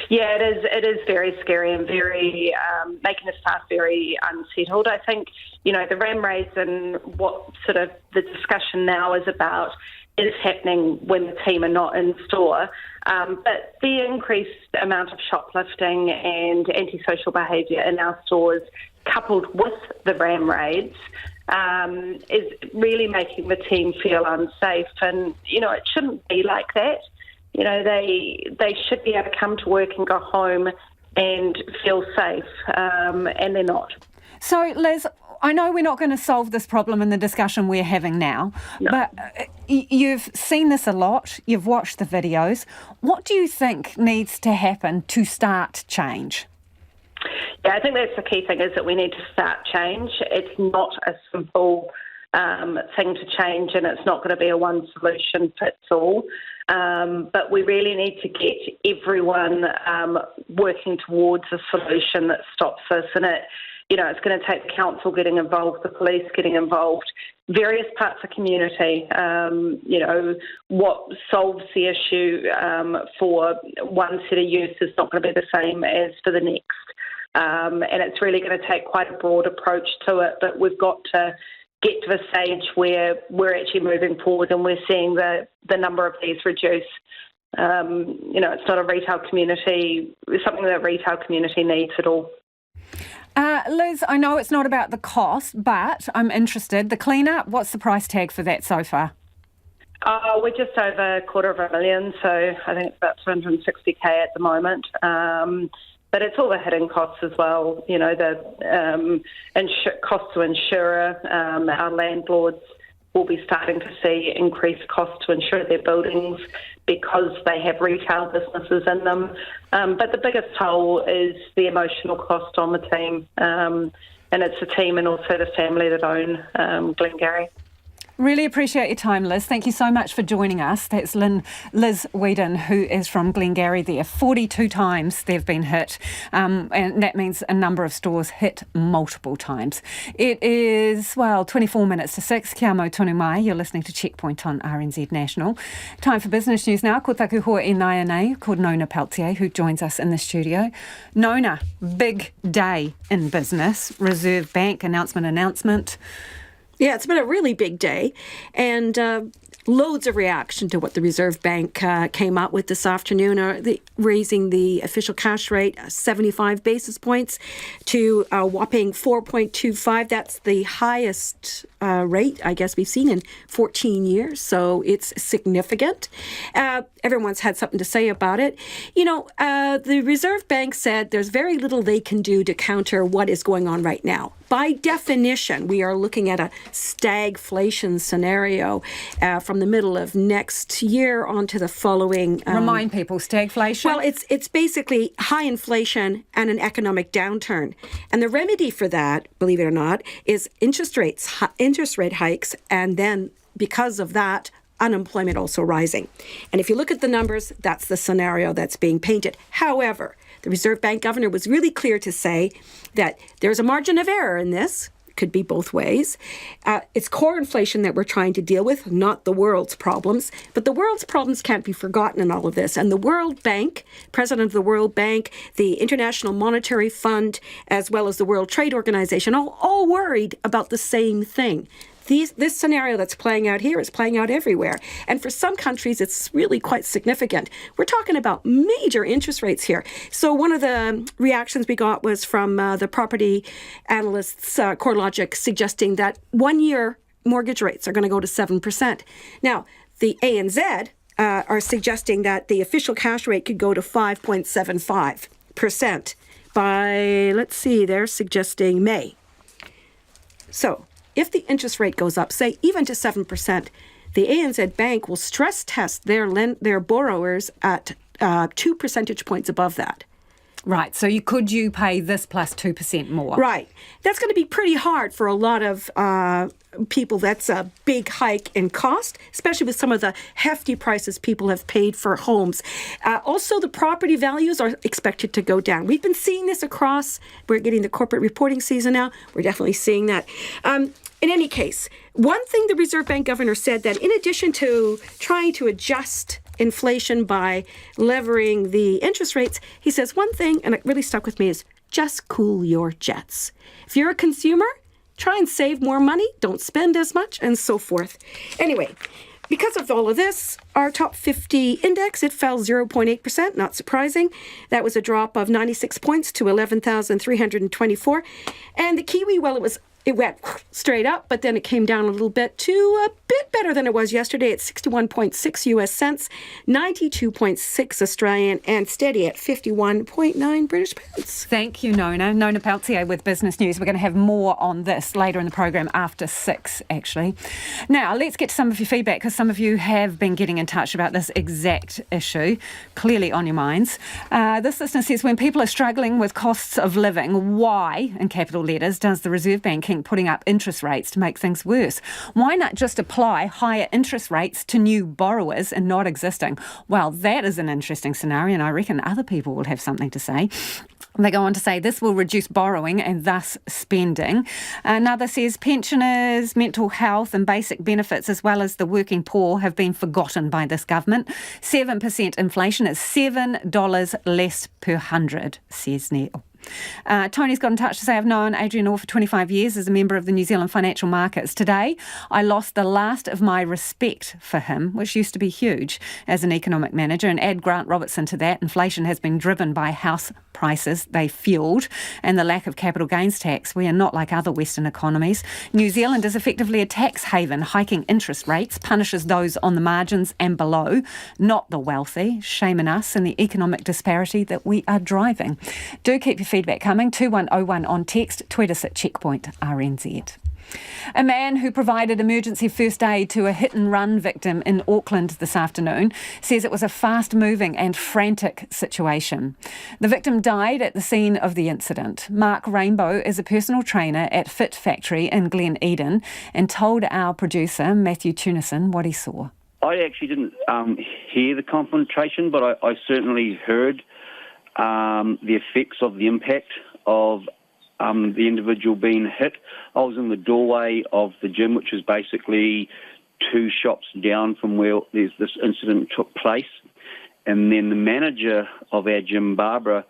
Yeah, it is very scary and very making the staff very unsettled. I think, the ram raids and what sort of the discussion now is about is happening when the team are not in store. But the increased amount of shoplifting and antisocial behaviour in our stores, coupled with the ram raids, is really making the team feel unsafe. And, it shouldn't be like that. They should be able to come to work and go home and feel safe, and they're not. So, Liz, I know we're not going to solve this problem in the discussion we're having now, but you've seen this a lot, you've watched the videos. What do you think needs to happen to start change? Yeah, I think that's the key thing, is that we need to start change. It's not a simple thing to change, and it's not going to be a one solution fits all. But we really need to get everyone working towards a solution that stops this. And it's going to take the council getting involved, the police getting involved, various parts of community. What solves the issue for one set of youth is not going to be the same as for the next. And it's really going to take quite a broad approach to it, but we've got to get to a stage where we're actually moving forward and we're seeing the number of these reduce. It's not a retail community, it's something that a retail community needs at all. Liz, I know it's not about the cost, but I'm interested. The clean-up, what's the price tag for that so far? We're just over $250,000, so I think it's about $260K at the moment. But it's all the hidden costs as well, the cost to insurer. Our landlords will be starting to see increased costs to insure their buildings because they have retail businesses in them. But the biggest toll is the emotional cost on the team, and it's the team and also the family that own Glengarry. Really appreciate your time, Liz. Thank you so much for joining us. That's Liz Whedon, who is from Glengarry there. 42 times they've been hit, and that means a number of stores hit multiple times. It is, 24 minutes to 6. Kia mau tonu mai. You're listening to Checkpoint on RNZ National. Time for business news now. Ko taku hoa e nai anei, called Nona Peltier, who joins us in the studio. Nona, big day in business. Reserve Bank announcement. Yeah, it's been a really big day, and loads of reaction to what the Reserve Bank came out with this afternoon, raising the official cash rate 75 basis points to a whopping 4.25. That's the highest rate, I guess, we've seen in 14 years, so it's significant. Everyone's had something to say about it. The Reserve Bank said there's very little they can do to counter what is going on right now. By definition, we are looking at a stagflation scenario from the middle of next year on to the following. Remind people, stagflation? Well, it's basically high inflation and an economic downturn. And the remedy for that, believe it or not, is interest rate hikes, and then because of that, unemployment also rising. And if you look at the numbers, that's the scenario that's being painted. However, the Reserve Bank governor was really clear to say that there's a margin of error in this. Could be both ways. It's core inflation that we're trying to deal with, not the world's problems. But the world's problems can't be forgotten in all of this. And the World Bank, President of the World Bank, the International Monetary Fund, as well as the World Trade Organization, all worried about the same thing. This scenario that's playing out here is playing out everywhere. And for some countries, it's really quite significant. We're talking about major interest rates here. So one of the reactions we got was from the property analysts, CoreLogic, suggesting that 1-year mortgage rates are going to go to 7%. Now, the ANZ are suggesting that the official cash rate could go to 5.75% by, they're suggesting May. So if the interest rate goes up, say even to 7%, the ANZ Bank will stress test their borrowers at 2 percentage points above that. Right, so you pay this plus 2% more? Right. That's going to be pretty hard for a lot of people. That's a big hike in cost, especially with some of the hefty prices people have paid for homes. Also, the property values are expected to go down. We've been seeing this we're getting the corporate reporting season now. We're definitely seeing that. In any case, one thing the Reserve Bank governor said, that in addition to trying to adjust inflation by levering the interest rates, he says one thing, and it really stuck with me, is just cool your jets. If you're a consumer, try and save more money, don't spend as much, and so forth. Anyway, because of all of this, our top 50 index, it fell 0.8%, not surprising. That was a drop of 96 points to 11,324. And the Kiwi, it went straight up, but then it came down a little bit to a bit better than it was yesterday at 61.6 US cents, 92.6 Australian, and steady at 51.9 British pounds. Thank you, Nona. Nona Peltier with Business News. We're going to have more on this later in the program after 6, actually. Now, let's get to some of your feedback, because some of you have been getting in touch about this exact issue, clearly on your minds. This listener says, when people are struggling with costs of living, why, in capital letters, does the Reserve Bank banking putting up interest rates to make things worse. Why not just apply higher interest rates to new borrowers and not existing? Well, that is an interesting scenario, and I reckon other people will have something to say. They go on to say this will reduce borrowing and thus spending. Another says pensioners, mental health and basic benefits as well as the working poor have been forgotten by this government. 7% inflation is $7 less per 100, says Neil. Tony's got in touch to say, I've known Adrian Orr for 25 years as a member of the New Zealand financial markets. Today, I lost the last of my respect for him, which used to be huge, as an economic manager. And add Grant Robertson to that, inflation has been driven by house prices they fuelled and the lack of capital gains tax. We are not like other Western economies. New Zealand is effectively a tax haven. Hiking interest rates punishes those on the margins and below, not the wealthy. Shame on us and the economic disparity that we are driving. Do keep your feedback coming. 2101 on text. Tweet us at Checkpoint RNZ. A man who provided emergency first aid to a hit-and-run victim in Auckland this afternoon says it was a fast-moving and frantic situation. The victim died at the scene of the incident. Mark Rainbow is a personal trainer at Fit Factory in Glen Eden and told our producer, Matthew Tunison, what he saw. I actually didn't hear the confrontation, but I certainly heard the effects of the impact of the individual being hit. I was in the doorway of the gym, which is basically 2 shops down from where this incident took place. And then the manager of our gym, Barbara,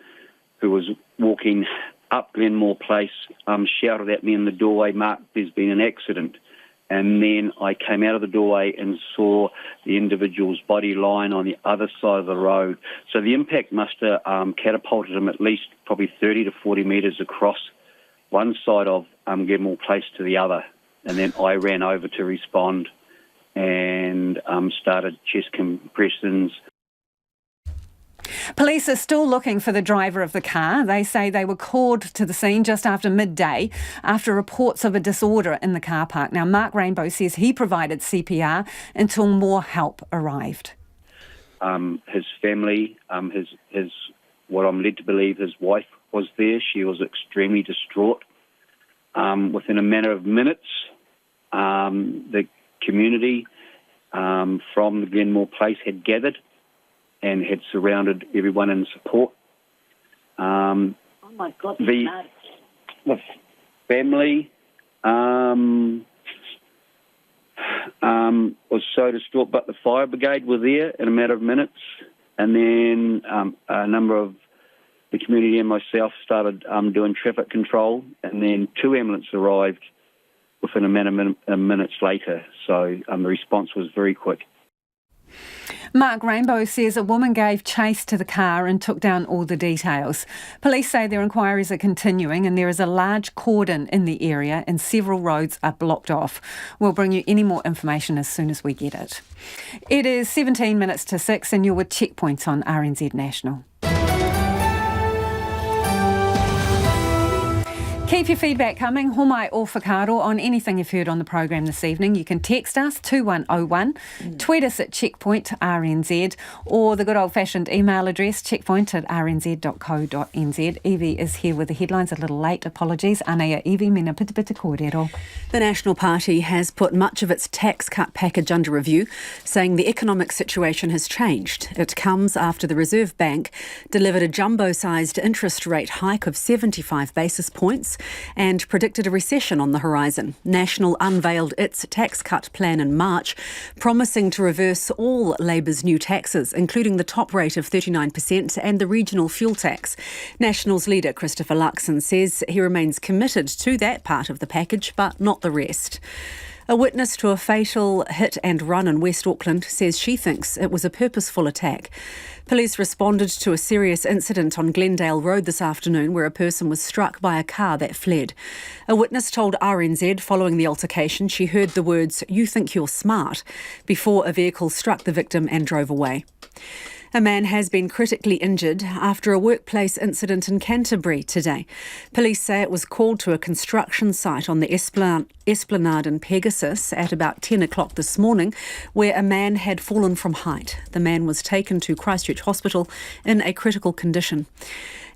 who was walking up Glenmore Place, shouted at me in the doorway, "Mark, there's been an accident." And then I came out of the doorway and saw the individual's body lying on the other side of the road. So the impact must have catapulted him at least probably 30 to 40 metres across one side of Glenmore Place to the other. And then I ran over to respond and started chest compressions. Police are still looking for the driver of the car. They say they were called to the scene just after midday after reports of a disorder in the car park. Now, Mark Rainbow says he provided CPR until more help arrived. His family, his what I'm led to believe his wife was there. She was extremely distraught. Within a matter of minutes, the community from the Glenmore Place had gathered and had surrounded everyone in support. Oh my God! The family was so distraught, but the fire brigade were there in a matter of minutes, and then a number of the community and myself started doing traffic control, and then 2 ambulances arrived within a matter of minutes later. So the response was very quick. Mark Rainbow says a woman gave chase to the car and took down all the details. Police say their inquiries are continuing and there is a large cordon in the area and several roads are blocked off. We'll bring you any more information as soon as we get it. It is 17 minutes to 6 and you're with Checkpoints on RNZ National. Keep your feedback coming. Homai o whakaaro on anything you've heard on the program this evening. You can text us 2101, tweet us at Checkpoint RNZ, or the good old-fashioned email address checkpoint@rnz.co.nz. Evie is here with the headlines. A little late, apologies. Anea Evie, mena pita pita kōrero. The National Party has put much of its tax cut package under review, saying the economic situation has changed. It comes after the Reserve Bank delivered a jumbo-sized interest rate hike of 75 basis points and predicted a recession on the horizon. National unveiled its tax cut plan in March, promising to reverse all Labour's new taxes, including the top rate of 39% and the regional fuel tax. National's leader, Christopher Luxon, says he remains committed to that part of the package, but not the rest. A witness to a fatal hit and run in West Auckland says she thinks it was a purposeful attack. Police responded to a serious incident on Glendale Road this afternoon where a person was struck by a car that fled. A witness told RNZ following the altercation she heard the words, "You think you're smart," before a vehicle struck the victim and drove away. A man has been critically injured after a workplace incident in Canterbury today. Police say it was called to a construction site on the Esplanade in Pegasus at about 10 o'clock this morning, where a man had fallen from height. The man was taken to Christchurch Hospital in a critical condition.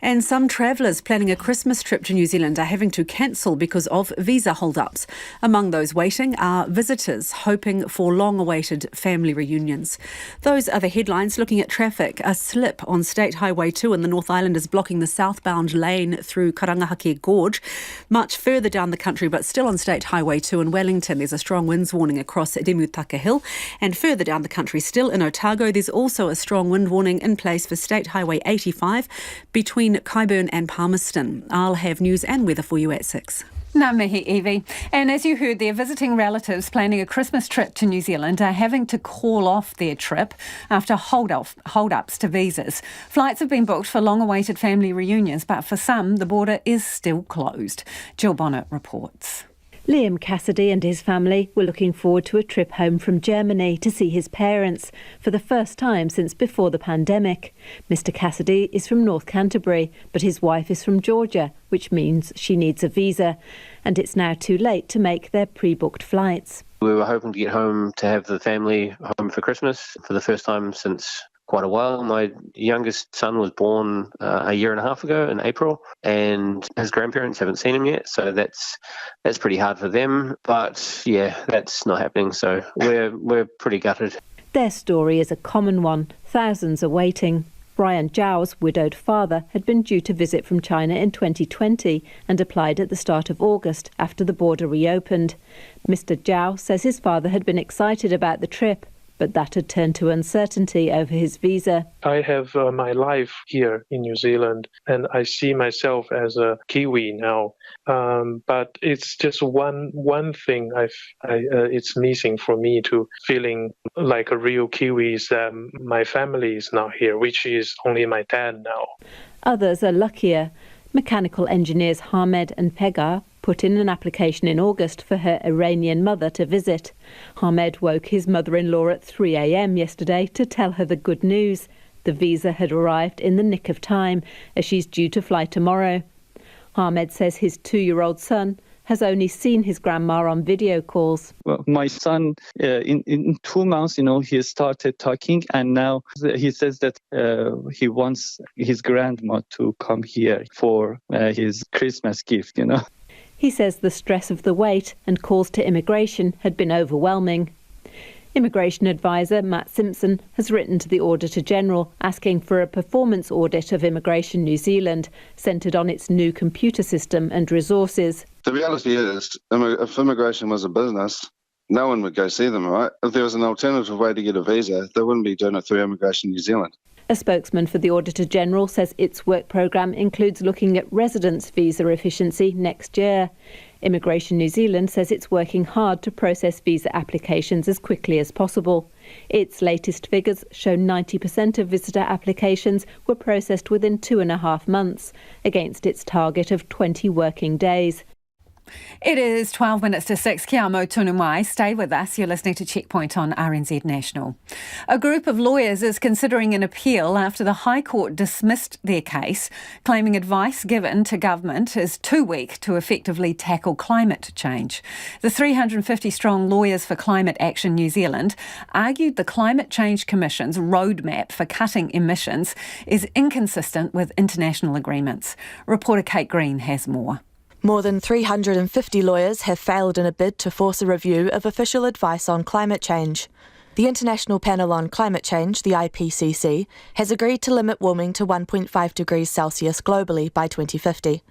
And some travellers planning a Christmas trip to New Zealand are having to cancel because of visa hold-ups. Among those waiting are visitors hoping for long-awaited family reunions. Those are the headlines. Looking at traffic, a slip on State Highway 2 in the North Island is blocking the southbound lane through Karangahake Gorge. Much further down the country, but still on State Highway 2 in Wellington, there's a strong winds warning across Demutaka Hill. And further down the country, still in Otago, there's also a strong wind warning in place for State Highway 85 between Kyburn and Palmerston. I'll have news and weather for you at 6. Ngā mihi, Evie. And as you heard, their visiting relatives planning a Christmas trip to New Zealand are having to call off their trip after hold-ups to visas. Flights have been booked for long-awaited family reunions, but for some, the border is still closed. Jill Bonnet reports. Liam Cassidy and his family were looking forward to a trip home from Germany to see his parents for the first time since before the pandemic. Mr. Cassidy is from North Canterbury, but his wife is from Georgia, which means she needs a visa, and it's now too late to make their pre-booked flights. We were hoping to get home to have the family home for Christmas for the first time since quite a while. My youngest son was born a year and a half ago in April, and his grandparents haven't seen him yet, so that's pretty hard for them. But yeah, that's not happening, so we're pretty gutted. Their story is a common one. Thousands are waiting. Brian Zhao's widowed father had been due to visit from China in 2020 and applied at the start of August after the border reopened. Mr. Zhao says his father had been excited about the trip, but that had turned to uncertainty over his visa. I have my life here in New Zealand, and I see myself as a Kiwi now. But it's just one thing it's missing for me to feeling like a real Kiwi is that my family is not here, which is only my dad now. Others are luckier. Mechanical engineers Hamed and Pegar put in an application in August for her Iranian mother to visit. Hamed woke his mother-in-law at 3 a.m. yesterday to tell her the good news. The visa had arrived in the nick of time, as she's due to fly tomorrow. Hamed says his 2-year-old son has only seen his grandma on video calls. Well, my son, in 2 months, he started talking, and now he says that he wants his grandma to come here for his Christmas gift, He says the stress of the wait and calls to immigration had been overwhelming. Immigration advisor Matt Simpson has written to the Auditor-General asking for a performance audit of Immigration New Zealand, centred on its new computer system and resources. The reality is, if immigration was a business, no one would go see them, right? If there was an alternative way to get a visa, they wouldn't be doing it through Immigration New Zealand. A spokesman for the Auditor-General says its work programme includes looking at residents' visa efficiency next year. Immigration New Zealand says it's working hard to process visa applications as quickly as possible. Its latest figures show 90% of visitor applications were processed within 2.5 months, against its target of 20 working days. It is 12 minutes to 6. Kia amo tunu mai. Stay with us. You're listening to Checkpoint on RNZ National. A group of lawyers is considering an appeal after the High Court dismissed their case, claiming advice given to government is too weak to effectively tackle climate change. The 350-strong Lawyers for Climate Action New Zealand argued the Climate Change Commission's roadmap for cutting emissions is inconsistent with international agreements. Reporter Kate Green has more. More than 350 lawyers have failed in a bid to force a review of official advice on climate change. The International Panel on Climate Change, the IPCC, has agreed to limit warming to 1.5 degrees Celsius globally by 2050.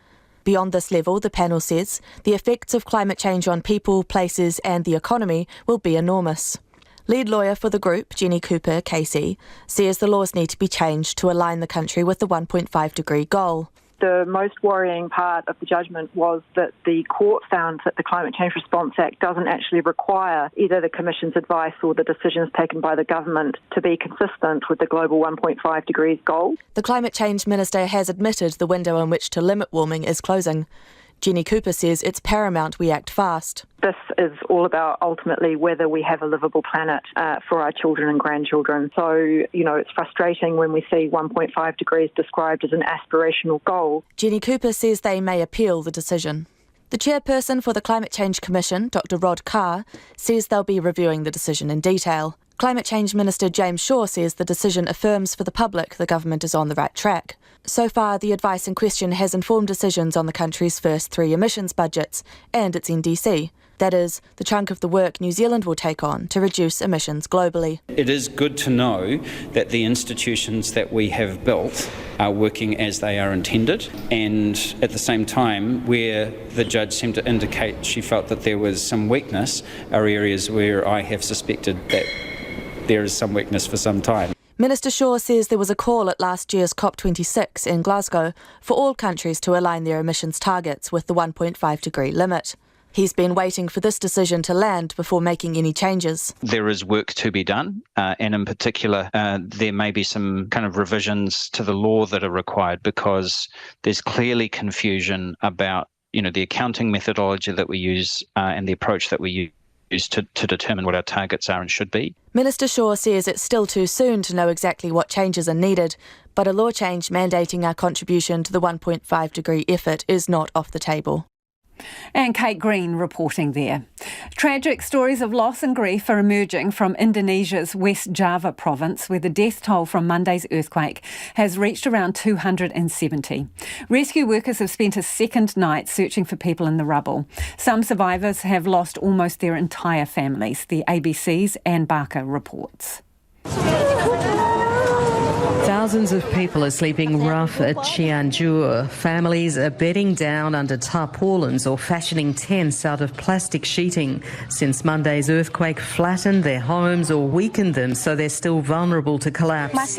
Beyond this level, the panel says, the effects of climate change on people, places and the economy will be enormous. Lead lawyer for the group, Jenny Cooper, KC, says the laws need to be changed to align the country with the 1.5 degree goal. The most worrying part of the judgment was that the court found that the Climate Change Response Act doesn't actually require either the Commission's advice or the decisions taken by the government to be consistent with the global 1.5 degrees goal. The Climate Change Minister has admitted the window in which to limit warming is closing. Jenny Cooper says it's paramount we act fast. This is all about ultimately whether we have a livable planet for our children and grandchildren. So, it's frustrating when we see 1.5 degrees described as an aspirational goal. Jenny Cooper says they may appeal the decision. The chairperson for the Climate Change Commission, Dr Rod Carr, says they'll be reviewing the decision in detail. Climate Change Minister James Shaw says the decision affirms for the public the government is on the right track. So far, the advice in question has informed decisions on the country's first 3 emissions budgets and its NDC. That is, the chunk of the work New Zealand will take on to reduce emissions globally. It is good to know that the institutions that we have built are working as they are intended, and at the same time, where the judge seemed to indicate she felt that there was some weakness, are areas where I have suspected that there is some weakness for some time. Minister Shaw says there was a call at last year's COP26 in Glasgow for all countries to align their emissions targets with the 1.5 degree limit. He's been waiting for this decision to land before making any changes. There is work to be done, and in particular, there may be some kind of revisions to the law that are required, because there's clearly confusion about, the accounting methodology that we use and the approach that we use to determine what our targets are and should be. Minister Shaw says it's still too soon to know exactly what changes are needed, but a law change mandating our contribution to the 1.5 degree effort is not off the table. And Kate Green reporting there. Tragic stories of loss and grief are emerging from Indonesia's West Java province, where the death toll from Monday's earthquake has reached around 270. Rescue workers have spent a second night searching for people in the rubble. Some survivors have lost almost their entire families, the ABC's Anne Barker reports. Thousands of people are sleeping rough at Cianjur. Families are bedding down under tarpaulins or fashioning tents out of plastic sheeting. Since Monday's earthquake flattened their homes or weakened them, so they're still vulnerable to collapse. People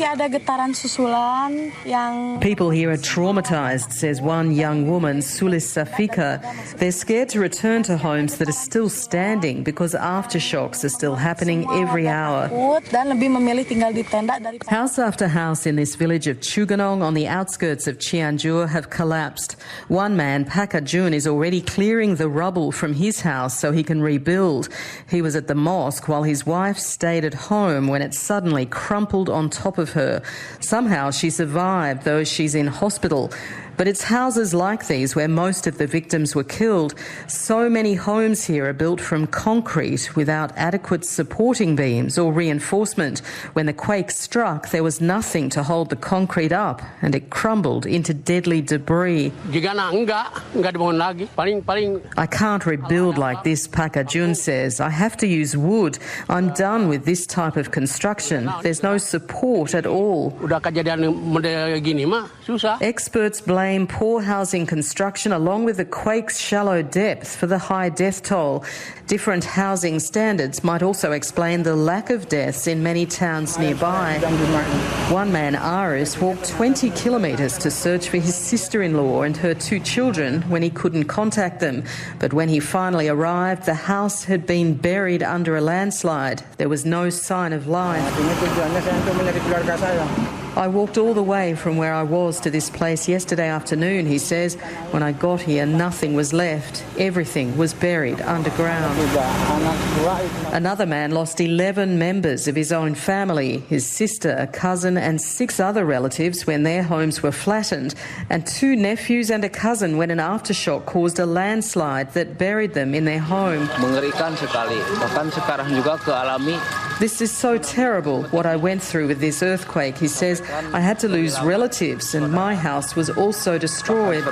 here are traumatised, says one young woman, Sulis Safika. They're scared to return to homes that are still standing because aftershocks are still happening every hour. House after house in this village of Chuganong on the outskirts of Cianjur have collapsed. One man, Pakajun, is already clearing the rubble from his house so he can rebuild. He was at the mosque while his wife stayed at home when it suddenly crumpled on top of her. Somehow she survived, though she's in hospital. But it's houses like these where most of the victims were killed. So many homes here are built from concrete without adequate supporting beams or reinforcement. When the quake struck, there was nothing to hold the concrete up, and it crumbled into deadly debris. I can't rebuild like this, Pakajun says. I have to use wood. I'm done with this type of construction. There's no support at all. Experts blame poor housing construction along with the quake's shallow depth for the high death toll. Different housing standards might also explain the lack of deaths in many towns nearby. One man, Aris, walked 20 kilometres to search for his sister-in-law and her 2 children when he couldn't contact them. But when he finally arrived, the house had been buried under a landslide. There was no sign of life. I walked all the way from where I was to this place yesterday afternoon, he says. When I got here, nothing was left. Everything was buried underground. Another man lost 11 members of his own family, his sister, a cousin and 6 other relatives when their homes were flattened, and 2 nephews and a cousin when an aftershock caused a landslide that buried them in their home. This is so terrible, what I went through with this earthquake, he says. I had to lose relatives and my house was also destroyed.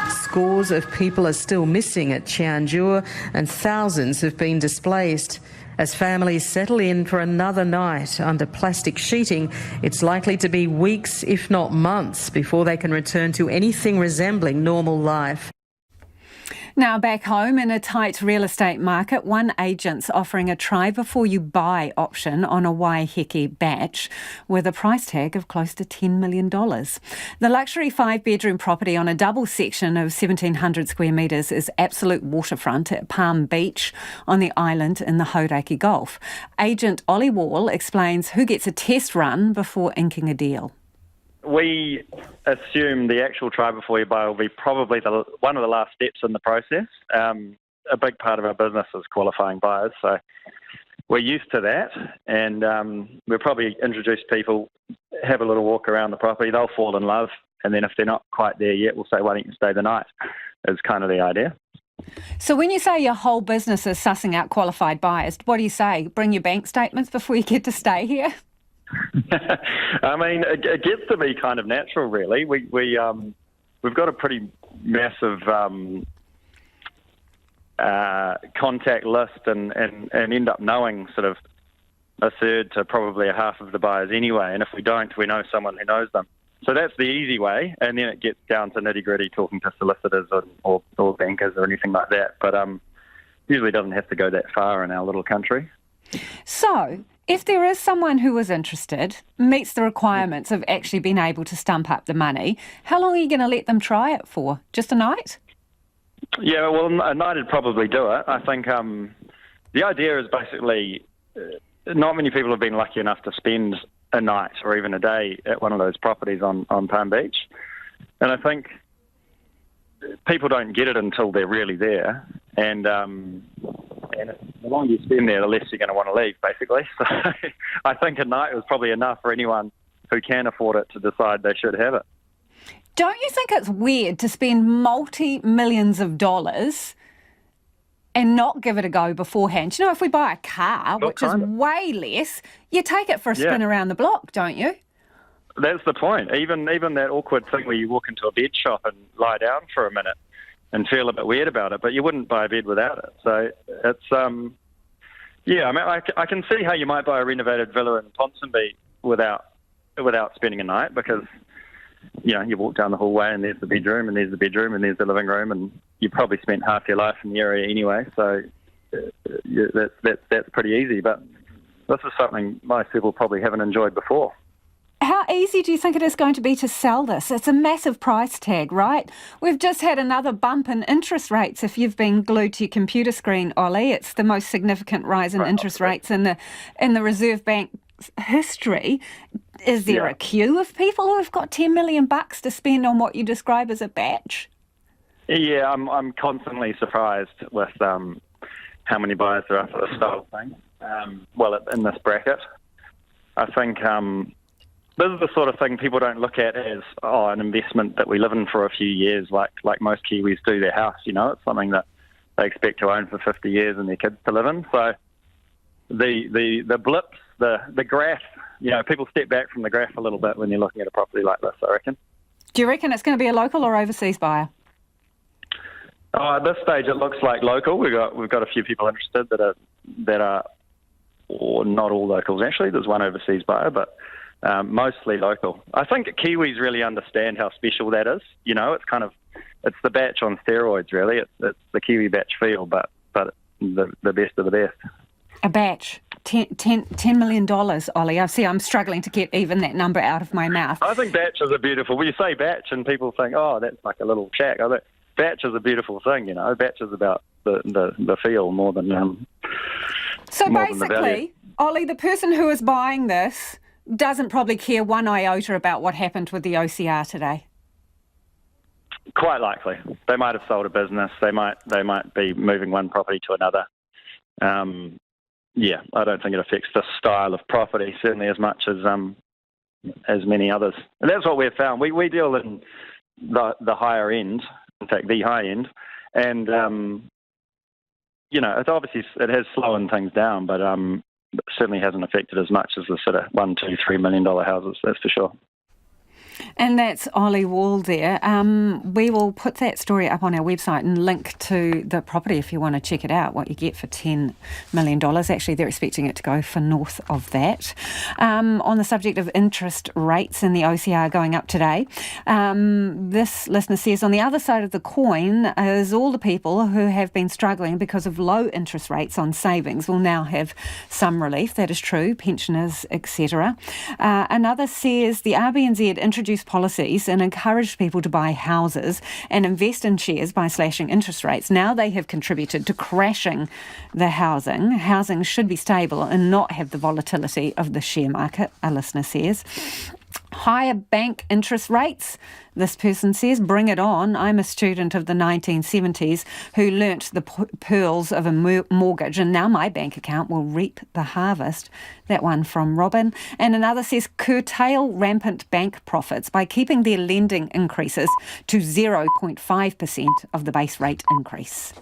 Scores of people are still missing at Cianjur and thousands have been displaced. As families settle in for another night under plastic sheeting, it's likely to be weeks, if not months, before they can return to anything resembling normal life. Now back home, in a tight real estate market, one agent's offering a try before you buy option on a Waiheke batch with a price tag of close to $10 million. The luxury 5-bedroom property on a double section of 1,700 square metres is absolute waterfront at Palm Beach on the island in the Hauraki Gulf. Agent Ollie Wall explains who gets a test run before inking a deal. We assume the actual try before you buy will be probably one of the last steps in the process. A big part of our business is qualifying buyers, so we're used to that, and we'll probably introduce people, have a little walk around the property, they'll fall in love, and then if they're not quite there yet, we'll say, why don't you stay the night? is kind of the idea. So when you say your whole business is sussing out qualified buyers, what do you say? Bring your bank statements before you get to stay here? I mean, it gets to be kind of natural, really. We've got a pretty massive contact list and end up knowing sort of a third to probably a half of the buyers anyway. And if we don't, we know someone who knows them. So that's the easy way. And then it gets down to nitty-gritty, talking to solicitors or bankers or anything like that. But usually doesn't have to go that far in our little country. So if there is someone who is interested, meets the requirements of actually being able to stump up the money, how long are you going to let them try it for? Just a night? Yeah, well, a night would probably do it. I think the idea is basically not many people have been lucky enough to spend a night or even a day at one of those properties on Palm Beach. And I think people don't get it until they're really there. And the longer you spend there, the less you're going to want to leave, basically. So I think a night was probably enough for anyone who can afford it to decide they should have it. Don't you think it's weird to spend multi-millions of dollars and not give it a go beforehand? You know, if we buy a car, which is way less, you take it for a spin around the block, don't you? That's the point. Even that awkward thing where you walk into a bed shop and lie down for a minute and feel a bit weird about it, but you wouldn't buy a bed without it. So it's, I mean, I can see how you might buy a renovated villa in Ponsonby without spending a night, because you know, you walk down the hallway and there's the bedroom and there's the bedroom and there's the living room, and you probably spent half your life in the area anyway, so that's pretty easy. But this is something most people probably haven't enjoyed before. How easy do you think it is going to be to sell this? It's a massive price tag, right? We've just had another bump in interest rates. If you've been glued to your computer screen, Ollie, it's the most significant rise in interest rates in the Reserve Bank's history. Is there a queue of people who have got $10 million to spend on what you describe as a batch? Yeah, I'm constantly surprised with how many buyers there are for this style thing. In this bracket, I think this is the sort of thing people don't look at as an investment that we live in for a few years, like most Kiwis do their house. You know, it's something that they expect to own for 50 years and their kids to live in. So the blips, the graph. You know, people step back from the graph a little bit when you're looking at a property like this, I reckon. Do you reckon it's going to be a local or overseas buyer? At this stage, it looks like local. We've got a few people interested that are, or not all locals actually. There's one overseas buyer, but mostly local. I think Kiwis really understand how special that is. You know, it's the batch on steroids, really. It's the Kiwi batch feel, but the best of the best. A batch. $10 million, Ollie. I see I'm struggling to get even that number out of my mouth. I think batches are beautiful. When you say batch and people think, oh, that's like a little shack. I think batch is a beautiful thing, you know. Batch is about the feel more than So more basically, Ollie, the person who is buying this doesn't probably care one iota about what happened with the OCR today. Quite likely. They might have sold a business. They might be moving one property to another. I don't think it affects the style of property, certainly as much as many others. And that's what we've found. We deal in the higher end, in fact, the high end, and it's obviously it has slowed things down, but certainly hasn't affected as much as the sort of $1, $2, $3 million houses. That's for sure. And that's Ollie Wall there. We will put that story up on our website and link to the property if you want to check it out, what you get for $10 million. Actually, they're expecting it to go for north of that. On the subject of interest rates and the OCR going up today, this listener says, on the other side of the coin is all the people who have been struggling because of low interest rates on savings will now have some relief. That is true, pensioners, etc. Another says the RBNZ introduced policies and encouraged people to buy houses and invest in shares by slashing interest rates. Now they have contributed to crashing the housing. Housing should be stable and not have the volatility of the share market, a listener says. Higher bank interest rates? This person says, bring it on. I'm a student of the 1970s who learnt the pearls of a mortgage, and now my bank account will reap the harvest. That one from Robin. And another says, curtail rampant bank profits by keeping their lending increases to 0.5% of the base rate increase.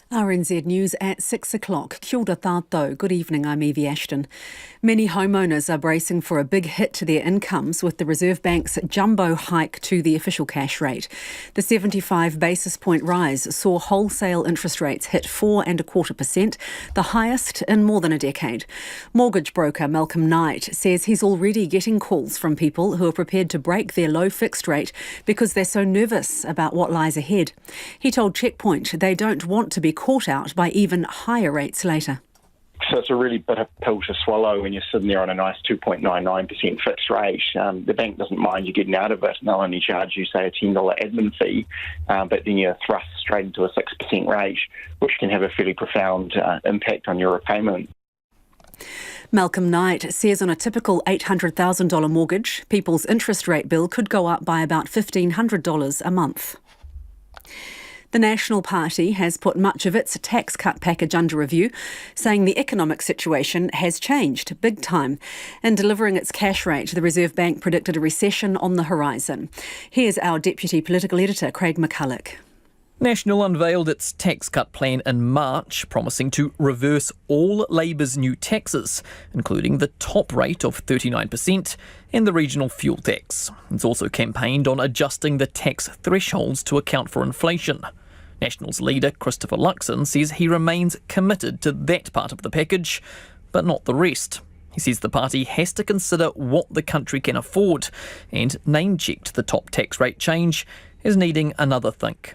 RNZ News at 6 o'clock. Kia ora tātou. Good evening, I'm Evie Ashton. Many homeowners are bracing for a big hit to their incomes with the Reserve Bank's jumbo hike to the official cash rate. The 75 basis point rise saw wholesale interest rates hit 4.25%, the highest in more than a decade. Mortgage broker Malcolm Knight says he's already getting calls from people who are prepared to break their low fixed rate because they're so nervous about what lies ahead. He told Checkpoint they don't want to be caught out by even higher rates later. So it's a really bitter pill to swallow when you're sitting there on a nice 2.99% fixed rate. The bank doesn't mind you getting out of it. They'll only charge you, say, a $10 admin fee, but then you're thrust straight into a 6% rate, which can have a fairly profound impact on your repayment. Malcolm Knight says on a typical $800,000 mortgage, people's interest rate bill could go up by about $1,500 a month. The National Party has put much of its tax cut package under review, saying the economic situation has changed big time. In delivering its cash rate, the Reserve Bank predicted a recession on the horizon. Here's our Deputy Political Editor, Craig McCulloch. National unveiled its tax cut plan in March, promising to reverse all Labour's new taxes, including the top rate of 39% and the regional fuel tax. It's also campaigned on adjusting the tax thresholds to account for inflation. National's leader, Christopher Luxon, says he remains committed to that part of the package, but not the rest. He says the party has to consider what the country can afford and name-checked the top tax rate change as needing another think.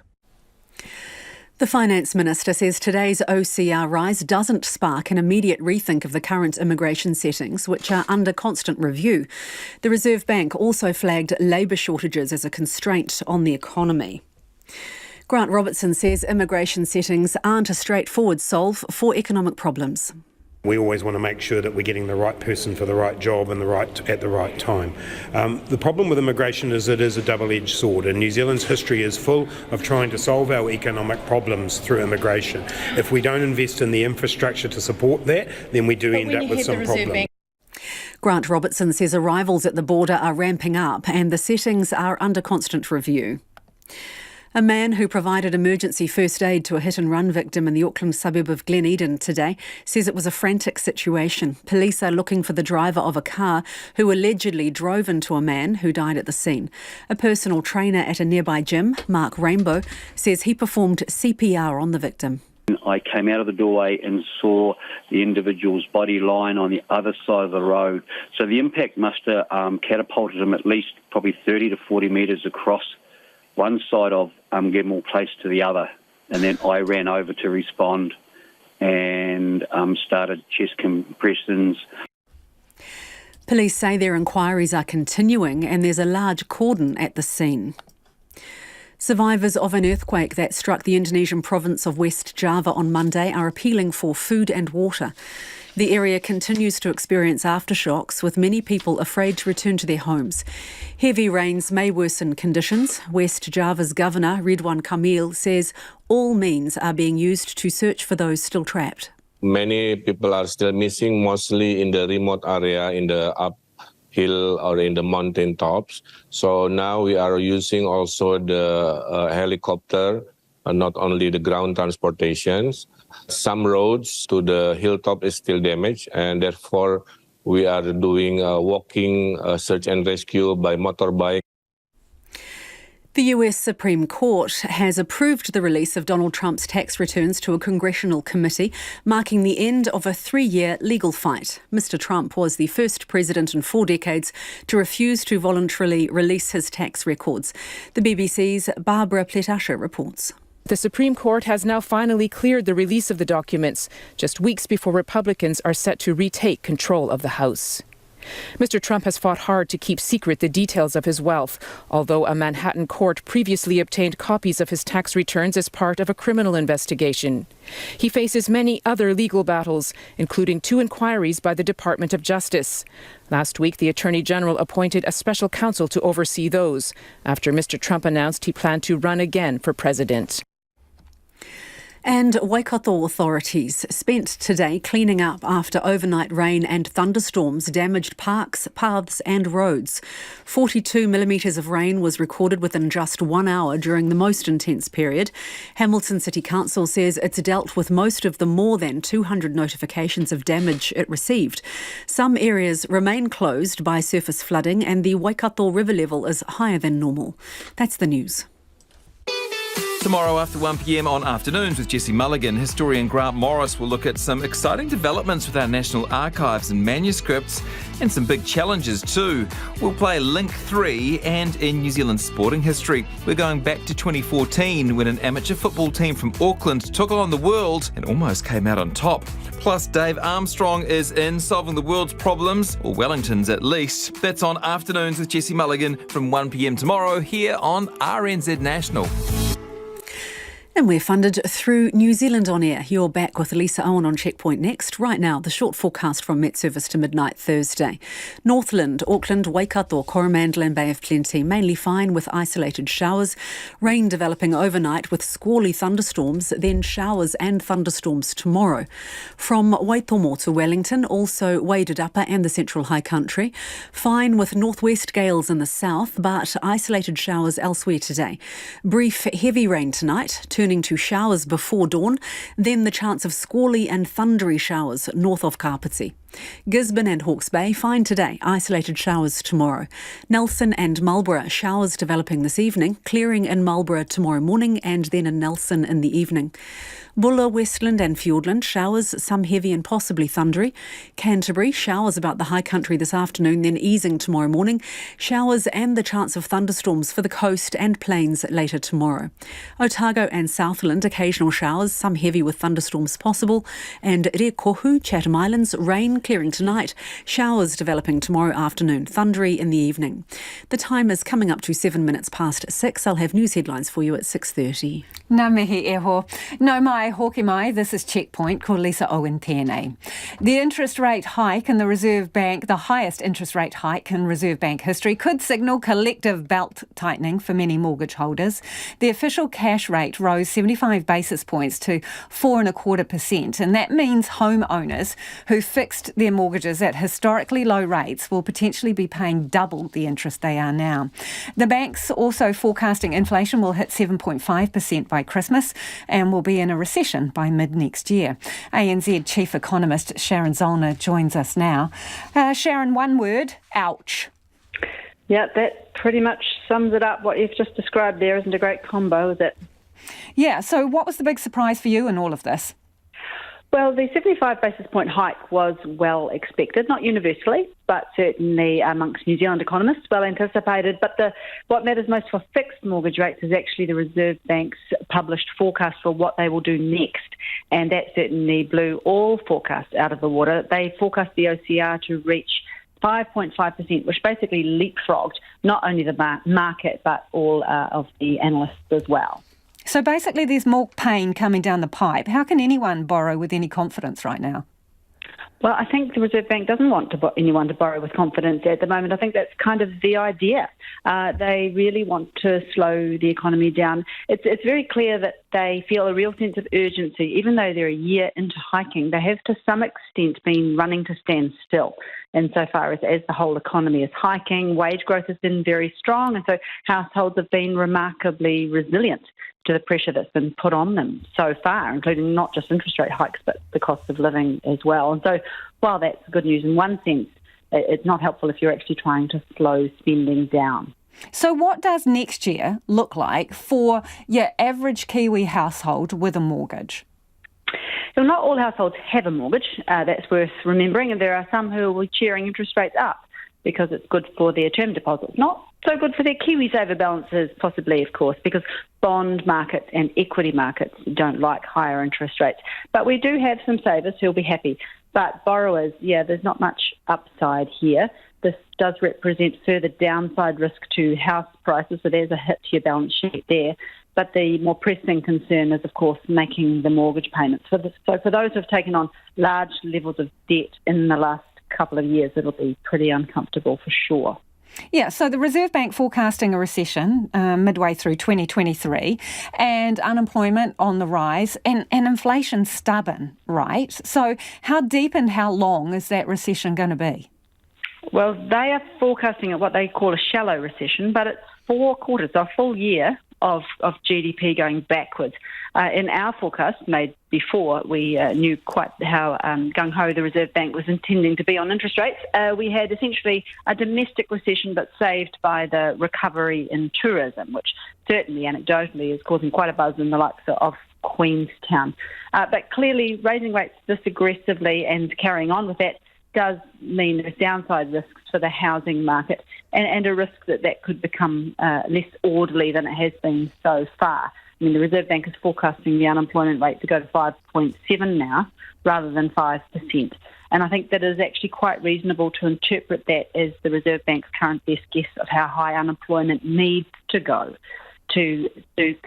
The Finance Minister says today's OCR rise doesn't spark an immediate rethink of the current immigration settings, which are under constant review. The Reserve Bank also flagged labour shortages as a constraint on the economy. Grant Robertson says immigration settings aren't a straightforward solve for economic problems. We always want to make sure that we're getting the right person for the right job and at the right time. The problem with immigration is it is a double-edged sword, and New Zealand's history is full of trying to solve our economic problems through immigration. If we don't invest in the infrastructure to support that, then we do end up with some problems. Grant Robertson says arrivals at the border are ramping up and the settings are under constant review. A man who provided emergency first aid to a hit-and-run victim in the Auckland suburb of Glen Eden today says it was a frantic situation. Police are looking for the driver of a car who allegedly drove into a man who died at the scene. A personal trainer at a nearby gym, Mark Rainbow, says he performed CPR on the victim. I came out of the doorway and saw the individual's body lying on the other side of the road. So the impact must have catapulted him at least probably 30 to 40 metres across one side of Gilmore Place to the other, and then I ran over to respond and started chest compressions. Police say their inquiries are continuing and there's a large cordon at the scene. Survivors of an earthquake that struck the Indonesian province of West Java on Monday are appealing for food and water. The area continues to experience aftershocks, with many people afraid to return to their homes. Heavy rains may worsen conditions. West Java's Governor, Ridwan Kamil, says all means are being used to search for those still trapped. Many people are still missing, mostly in the remote area, in the uphill or in the mountain tops. So now we are using also the helicopter, not only the ground transportations. Some roads to the hilltop is still damaged, and therefore we are doing walking search and rescue by motorbike. The US Supreme Court has approved the release of Donald Trump's tax returns to a congressional committee, marking the end of a 3-year legal fight. Mr. Trump was the first president in 4 decades to refuse to voluntarily release his tax records. The BBC's Barbara Pletasha reports. The Supreme Court has now finally cleared the release of the documents, just weeks before Republicans are set to retake control of the House. Mr. Trump has fought hard to keep secret the details of his wealth, although a Manhattan court previously obtained copies of his tax returns as part of a criminal investigation. He faces many other legal battles, including 2 inquiries by the Department of Justice. Last week, the Attorney General appointed a special counsel to oversee those, after Mr. Trump announced he planned to run again for president. And Waikato authorities spent today cleaning up after overnight rain and thunderstorms damaged parks, paths and roads. 42 millimetres of rain was recorded within just 1 hour during the most intense period. Hamilton City Council says it's dealt with most of the more than 200 notifications of damage it received. Some areas remain closed by surface flooding and the Waikato river level is higher than normal. That's the news. Tomorrow after 1pm on Afternoons with Jesse Mulligan, historian Grant Morris will look at some exciting developments with our National Archives and manuscripts and some big challenges too. We'll play Link 3 and in New Zealand sporting history, we're going back to 2014 when an amateur football team from Auckland took on the world and almost came out on top. Plus, Dave Armstrong is in solving the world's problems, or Wellington's at least. That's on Afternoons with Jesse Mulligan from 1pm tomorrow here on RNZ National. And we're funded through New Zealand On Air. You're back with Lisa Owen on Checkpoint next. Right now, the short forecast from Met Service to midnight Thursday. Northland, Auckland, Waikato, Coromandel and Bay of Plenty, mainly fine with isolated showers. Rain developing overnight with squally thunderstorms, then showers and thunderstorms tomorrow. From Waitomo to Wellington, also Waded Upper and the Central High Country. Fine with northwest gales in the south, but isolated showers elsewhere today. Brief heavy rain tonight, turning to showers before dawn, then the chance of squally and thundery showers north of Kapiti. Gisborne and Hawke's Bay, fine today, isolated showers tomorrow. Nelson and Marlborough, showers developing this evening, clearing in Marlborough tomorrow morning and then in Nelson in the evening. Bulla, Westland and Fiordland, showers, some heavy and possibly thundery. Canterbury, showers about the high country this afternoon, then easing tomorrow morning. Showers and the chance of thunderstorms for the coast and plains later tomorrow. Otago and Southland, occasional showers, some heavy with thunderstorms possible. And Rekohu, Chatham Islands, rain clearing tonight. Showers developing tomorrow afternoon, thundery in the evening. The time is coming up to 7 minutes past 6. I'll have news headlines for you at 6:30. Ngā mihi e ho. No mai, hoki mai, this is Checkpoint, ko Lisa Owen tēnei. The interest rate hike in the Reserve Bank, the highest interest rate hike in Reserve Bank history, could signal collective belt tightening for many mortgage holders. The official cash rate rose 75 basis points to 4.25%, and that means homeowners who fixed their mortgages at historically low rates will potentially be paying double the interest they are now. The bank's also forecasting inflation will hit 7.5% by Christmas and will be in a recession by mid-next year. ANZ Chief Economist Sharon Zollner joins us now. Sharon, one word, ouch. Yeah, that pretty much sums it up. What you've just described there isn't a great combo, is it? Yeah, so what was the big surprise for you in all of this? Well, the 75 basis point hike was well expected, not universally, but certainly amongst New Zealand economists, well anticipated. But what matters most for fixed mortgage rates is actually the Reserve Bank's published forecast for what they will do next. And that certainly blew all forecasts out of the water. They forecast the OCR to reach 5.5%, which basically leapfrogged not only the market, but all of the analysts as well. So basically there's more pain coming down the pipe. How can anyone borrow with any confidence right now? Well, I think the Reserve Bank doesn't want anyone to borrow with confidence at the moment. I think that's kind of the idea. They really want to slow the economy down. It's very clear that they feel a real sense of urgency. Even though they're a year into hiking, they have to some extent been running to stand still insofar as the whole economy is hiking. Wage growth has been very strong, and so households have been remarkably resilient to the pressure that's been put on them so far, including not just interest rate hikes, but the cost of living as well. And so while that's good news in one sense, it's not helpful if you're actually trying to slow spending down. So what does next year look like for your average Kiwi household with a mortgage? So not all households have a mortgage. That's worth remembering. And there are some who are cheering interest rates up because it's good for their term deposits. Not so good for their KiwiSaver balances, possibly, of course, because bond markets and equity markets don't like higher interest rates. But we do have some savers who'll be happy. But borrowers, there's not much upside here. This does represent further downside risk to house prices, so there's a hit to your balance sheet there. But the more pressing concern is, of course, making the mortgage payments. So for those who have taken on large levels of debt in the last couple of years, it'll be pretty uncomfortable for sure. Yeah, so the Reserve Bank forecasting a recession midway through 2023 and unemployment on the rise and inflation stubborn, right? So how deep and how long is that recession going to be? Well, they are forecasting what they call a shallow recession, but it's 4 quarters, a full year of GDP going backwards. In our forecast made before we knew quite how gung-ho the Reserve Bank was intending to be on interest rates, we had essentially a domestic recession but saved by the recovery in tourism, which certainly anecdotally is causing quite a buzz in the likes of Queenstown. But clearly raising rates this aggressively and carrying on with that does mean there's downside risks for the housing market and a risk that could become less orderly than it has been so far. I mean, the Reserve Bank is forecasting the unemployment rate to go to 5.7 now rather than 5%. And I think that is actually quite reasonable to interpret that as the Reserve Bank's current best guess of how high unemployment needs to go to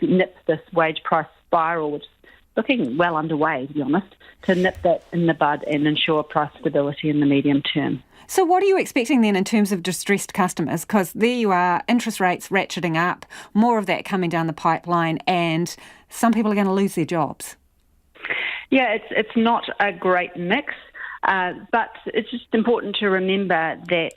nip this wage price spiral, which is looking well underway, to be honest, to nip that in the bud and ensure price stability in the medium term. So what are you expecting then in terms of distressed customers? Because there you are, interest rates ratcheting up, more of that coming down the pipeline, and some people are going to lose their jobs. Yeah, it's not a great mix. But it's just important to remember that,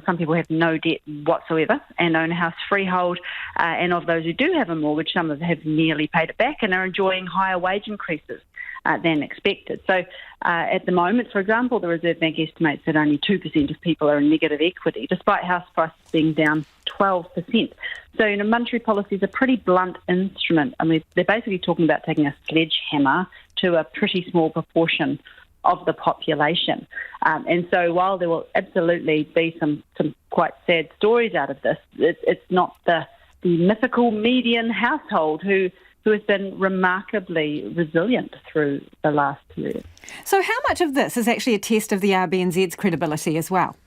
some people have no debt whatsoever and own a house freehold. And of those who do have a mortgage, some of them have nearly paid it back and are enjoying higher wage increases than expected. So at the moment, for example, the Reserve Bank estimates that only 2% of people are in negative equity, despite house prices being down 12%. So, monetary policy is a pretty blunt instrument. I mean, they're basically talking about taking a sledgehammer to a pretty small proportion of the population. And so while there will absolutely be some quite sad stories out of this, it's not the mythical median household who has been remarkably resilient through the last period. So how much of this is actually a test of the RBNZ's credibility as well?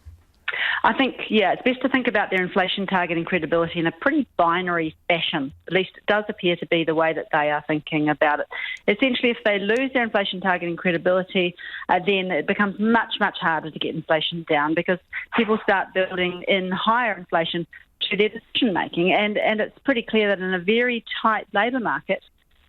I think, it's best to think about their inflation targeting credibility in a pretty binary fashion. At least it does appear to be the way that they are thinking about it. Essentially, if they lose their inflation targeting credibility, then it becomes much, much harder to get inflation down because people start building in higher inflation to their decision-making. And it's pretty clear that in a very tight labour market,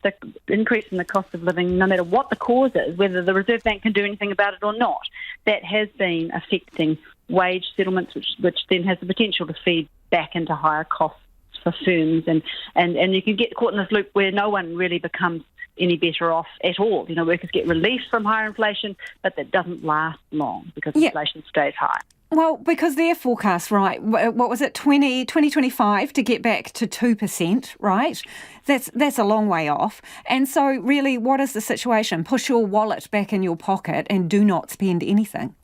the increase in the cost of living, no matter what the cause is, whether the Reserve Bank can do anything about it or not, that has been affecting wage settlements, which then has the potential to feed back into higher costs for firms. And you can get caught in this loop where no one really becomes any better off at all. Workers get relief from higher inflation, but that doesn't last long because inflation stays high. Well, because their forecast, right, what was it, 2025 to get back to 2%, right? That's a long way off. And so really, what is the situation? Push your wallet back in your pocket and do not spend anything.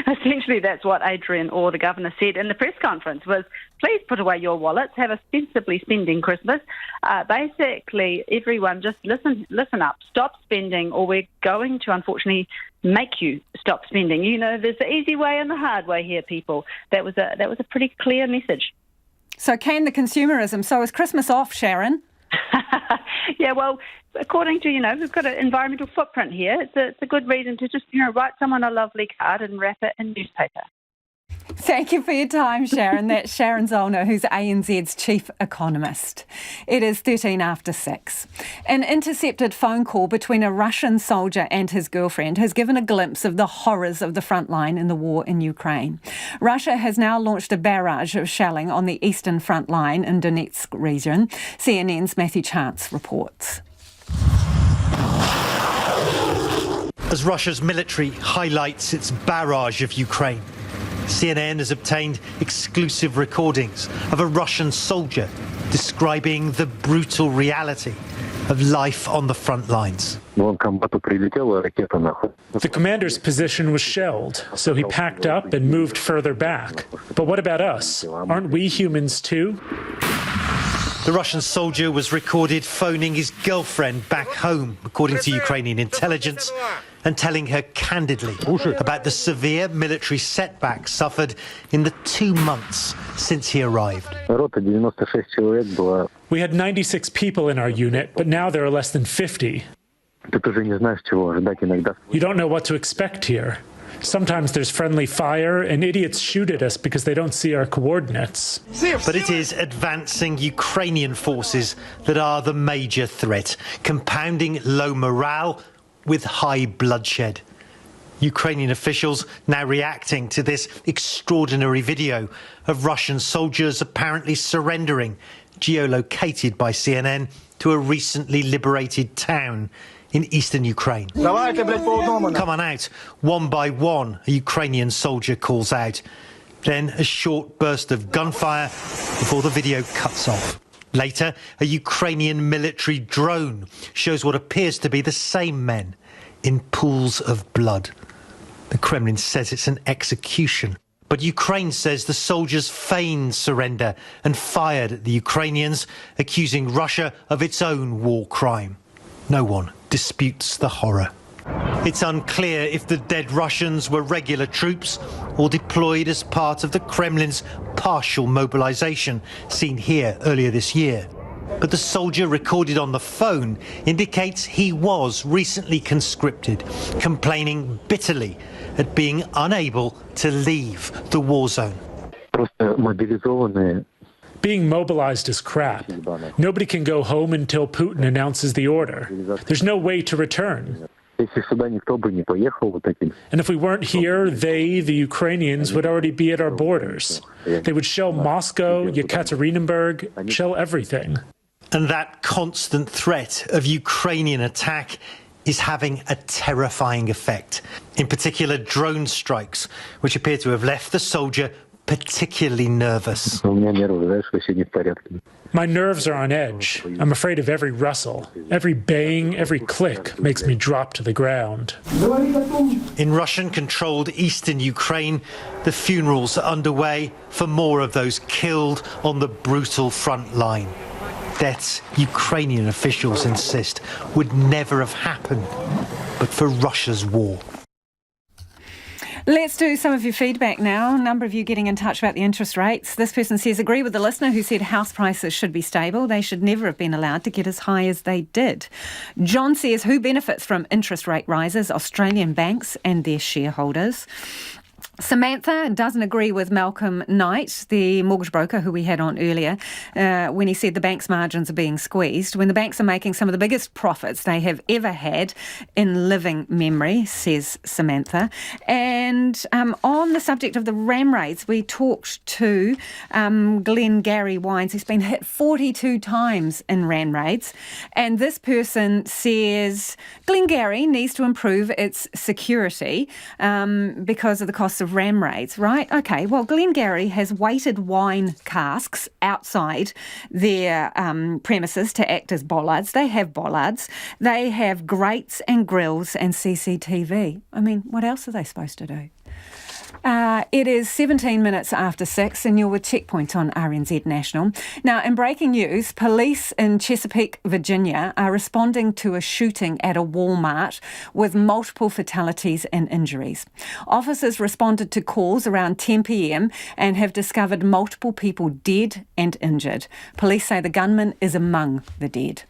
Essentially, that's what Adrian Orr, the governor, said in the press conference was, please put away your wallets, have a sensibly spending Christmas. Basically, everyone just listen up, stop spending, or we're going to, unfortunately, make you stop spending. There's the easy way and the hard way here, people. That was a pretty clear message. So can the consumerism. So is Christmas off, Sharon? Yeah, well, according to, we've got an environmental footprint here. It's a good reason to just, write someone a lovely card and wrap it in newspaper. Thank you for your time, Sharon. That's Sharon Zollner, who's ANZ's chief economist. It is 13 after 6. An intercepted phone call between a Russian soldier and his girlfriend has given a glimpse of the horrors of the front line in the war in Ukraine. Russia has now launched a barrage of shelling on the eastern front line in Donetsk region. CNN's Matthew Chance reports. As Russia's military highlights its barrage of Ukraine, CNN has obtained exclusive recordings of a Russian soldier describing the brutal reality of life on the front lines. The commander's position was shelled, so he packed up and moved further back. But what about us? Aren't we humans too? The Russian soldier was recorded phoning his girlfriend back home, according to Ukrainian intelligence. and telling her candidly about the severe military setbacks suffered in the 2 months since he arrived. We had 96 people in our unit, but now there are less than 50. You don't know what to expect here. Sometimes there's friendly fire and idiots shoot at us because they don't see our coordinates. But it is advancing Ukrainian forces that are the major threat, compounding low morale with high bloodshed. Ukrainian officials now reacting to this extraordinary video of Russian soldiers apparently surrendering, geolocated by CNN, to a recently liberated town in eastern Ukraine. Come on out. One by one, a Ukrainian soldier calls out. Then a short burst of gunfire before the video cuts off. Later, a Ukrainian military drone shows what appears to be the same men in pools of blood. The Kremlin says it's an execution, but Ukraine says the soldiers feigned surrender and fired at the Ukrainians, accusing Russia of its own war crime. No one disputes the horror. It's unclear if the dead Russians were regular troops or deployed as part of the Kremlin's partial mobilization seen here earlier this year. But the soldier recorded on the phone indicates he was recently conscripted, complaining bitterly at being unable to leave the war zone. Being mobilized is crap. Nobody can go home until Putin announces the order. There's no way to return. And if we weren't here, the Ukrainians, would already be at our borders. They would shell Moscow, Yekaterinburg, shell everything. And that constant threat of Ukrainian attack is having a terrifying effect. In particular, drone strikes, which appear to have left the soldier particularly nervous. My nerves are on edge. I'm afraid of every rustle. Every bang, every click makes me drop to the ground. In Russian-controlled eastern Ukraine, the funerals are underway for more of those killed on the brutal front line. Deaths Ukrainian officials insist would never have happened but for Russia's war. Let's do some of your feedback now. A number of you getting in touch about the interest rates. This person says, agree with the listener who said house prices should be stable. They should never have been allowed to get as high as they did. John says, who benefits from interest rate rises? Australian banks and their shareholders. Samantha doesn't agree with Malcolm Knight, the mortgage broker who we had on earlier, when he said the bank's margins are being squeezed, when the banks are making some of the biggest profits they have ever had in living memory, says Samantha. And on the subject of the RAM rates, we talked to Glenn Gary Wines, who's been hit 42 times in RAM rates. And this person says Glenn Gary needs to improve its security because of the cost of RAM raids, right? Okay, well, Glengarry has weighted wine casks outside their premises to act as bollards. They have bollards. They have grates and grills and CCTV. I mean, what else are they supposed to do? It is 17 minutes after 6 and you're with Checkpoint on RNZ National. Now, in breaking news, police in Chesapeake, Virginia are responding to a shooting at a Walmart with multiple fatalities and injuries. Officers responded to calls around 10 p.m. and have discovered multiple people dead and injured. Police say the gunman is among the dead.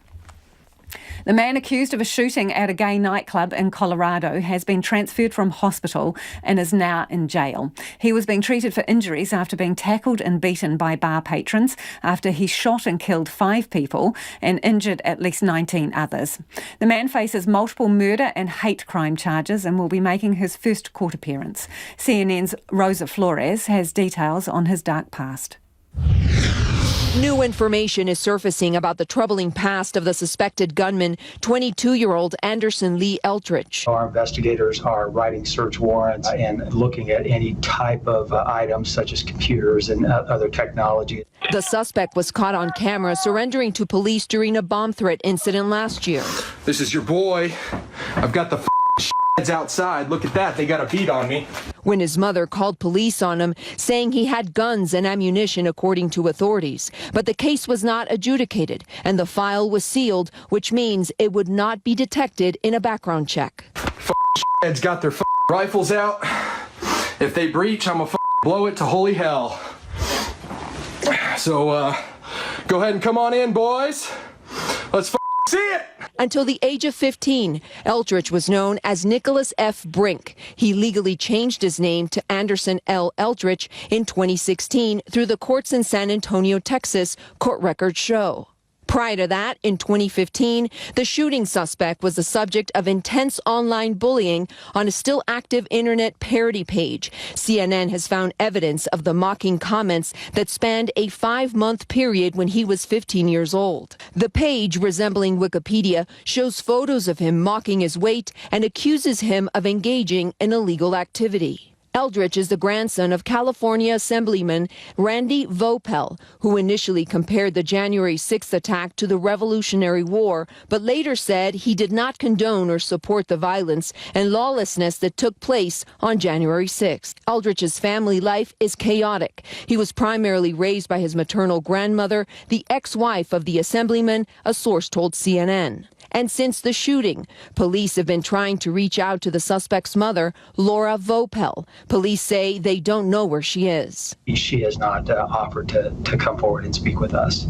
The man accused of a shooting at a gay nightclub in Colorado has been transferred from hospital and is now in jail. He was being treated for injuries after being tackled and beaten by bar patrons after he shot and killed 5 people and injured at least 19 others. The man faces multiple murder and hate crime charges and will be making his first court appearance. CNN's Rosa Flores has details on his dark past. New information is surfacing about the troubling past of the suspected gunman, 22-year-old Anderson Lee Eldridge. Our investigators are writing search warrants and looking at any type of items such as computers and other technology. The suspect was caught on camera surrendering to police during a bomb threat incident last year. This is your boy. I've got the heads outside. Look at that. They got a beat on me. When his mother called police on him, saying he had guns and ammunition according to authorities. But the case was not adjudicated and the file was sealed, which means it would not be detected in a background check. heads got their rifles out. If they breach, I'm gonna blow it to holy hell. So go ahead and come on in, boys. Let's see it. Until the age of 15, Eldridge was known as Nicholas F. Brink. He legally changed his name to Anderson L. Eldridge in 2016 through the courts in San Antonio, Texas, court records show. Prior to that, in 2015, the shooting suspect was the subject of intense online bullying on a still active internet parody page. CNN has found evidence of the mocking comments that spanned a 5-month period when he was 15 years old. The page, resembling Wikipedia, shows photos of him mocking his weight and accuses him of engaging in illegal activity. Eldridge is the grandson of California Assemblyman Randy Vopel, who initially compared the January 6th attack to the Revolutionary War, but later said he did not condone or support the violence and lawlessness that took place on January 6th. Eldridge's family life is chaotic. He was primarily raised by his maternal grandmother, the ex-wife of the Assemblyman, a source told CNN. And since the shooting, police have been trying to reach out to the suspect's mother, Laura Vopel. Police say they don't know where she is. She has not offered to come forward and speak with us.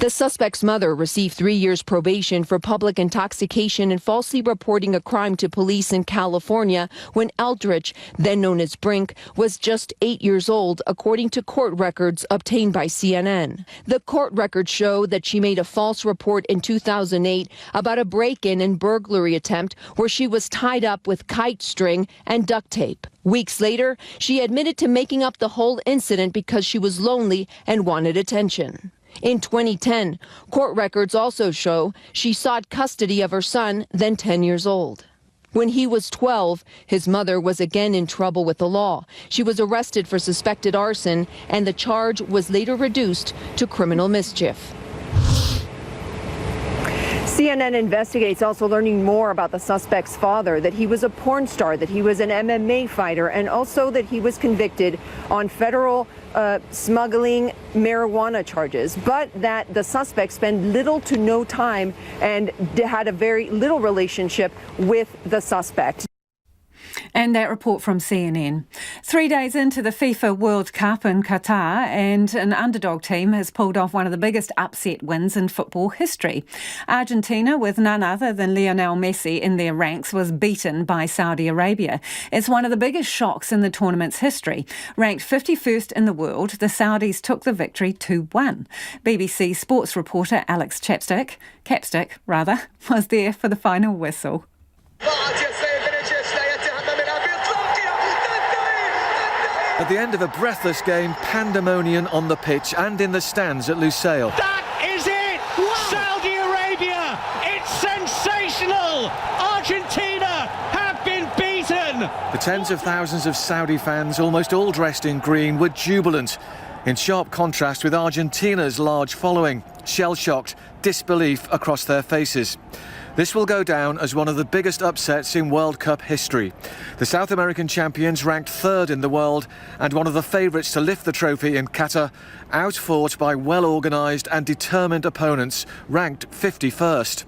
The suspect's mother received 3 years probation for public intoxication and falsely reporting a crime to police in California when Eldridge, then known as Brink, was just 8 years old, according to court records obtained by CNN. The court records show that she made a false report in 2008 about a break-in and burglary attempt where she was tied up with kite string and duct tape. Weeks later, she admitted to making up the whole incident because she was lonely and wanted attention. In 2010, court records also show she sought custody of her son, then 10 years old. When he was 12, his mother was again in trouble with the law. She was arrested for suspected arson, and the charge was later reduced to criminal mischief. CNN investigates, also learning more about the suspect's father, that he was a porn star, that he was an MMA fighter, and also that he was convicted on federal smuggling marijuana charges, but that the suspect spent little to no time and had a very little relationship with the suspect. And that report from CNN. 3 days into the FIFA World Cup in Qatar, and an underdog team has pulled off one of the biggest upset wins in football history. Argentina, with none other than Lionel Messi in their ranks, was beaten by Saudi Arabia. It's one of the biggest shocks in the tournament's history. Ranked 51st in the world, the Saudis took the victory 2-1. BBC sports reporter Alex Capstick, was there for the final whistle. At the end of a breathless game, pandemonium on the pitch and in the stands at Lusail. That is it! Wow. Saudi Arabia! It's sensational! Argentina have been beaten! The tens of thousands of Saudi fans, almost all dressed in green, were jubilant, in sharp contrast with Argentina's large following, shell-shocked, disbelief across their faces. This will go down as one of the biggest upsets in World Cup history. The South American champions, ranked third in the world and one of the favourites to lift the trophy in Qatar, outfought by well-organised and determined opponents, ranked 51st.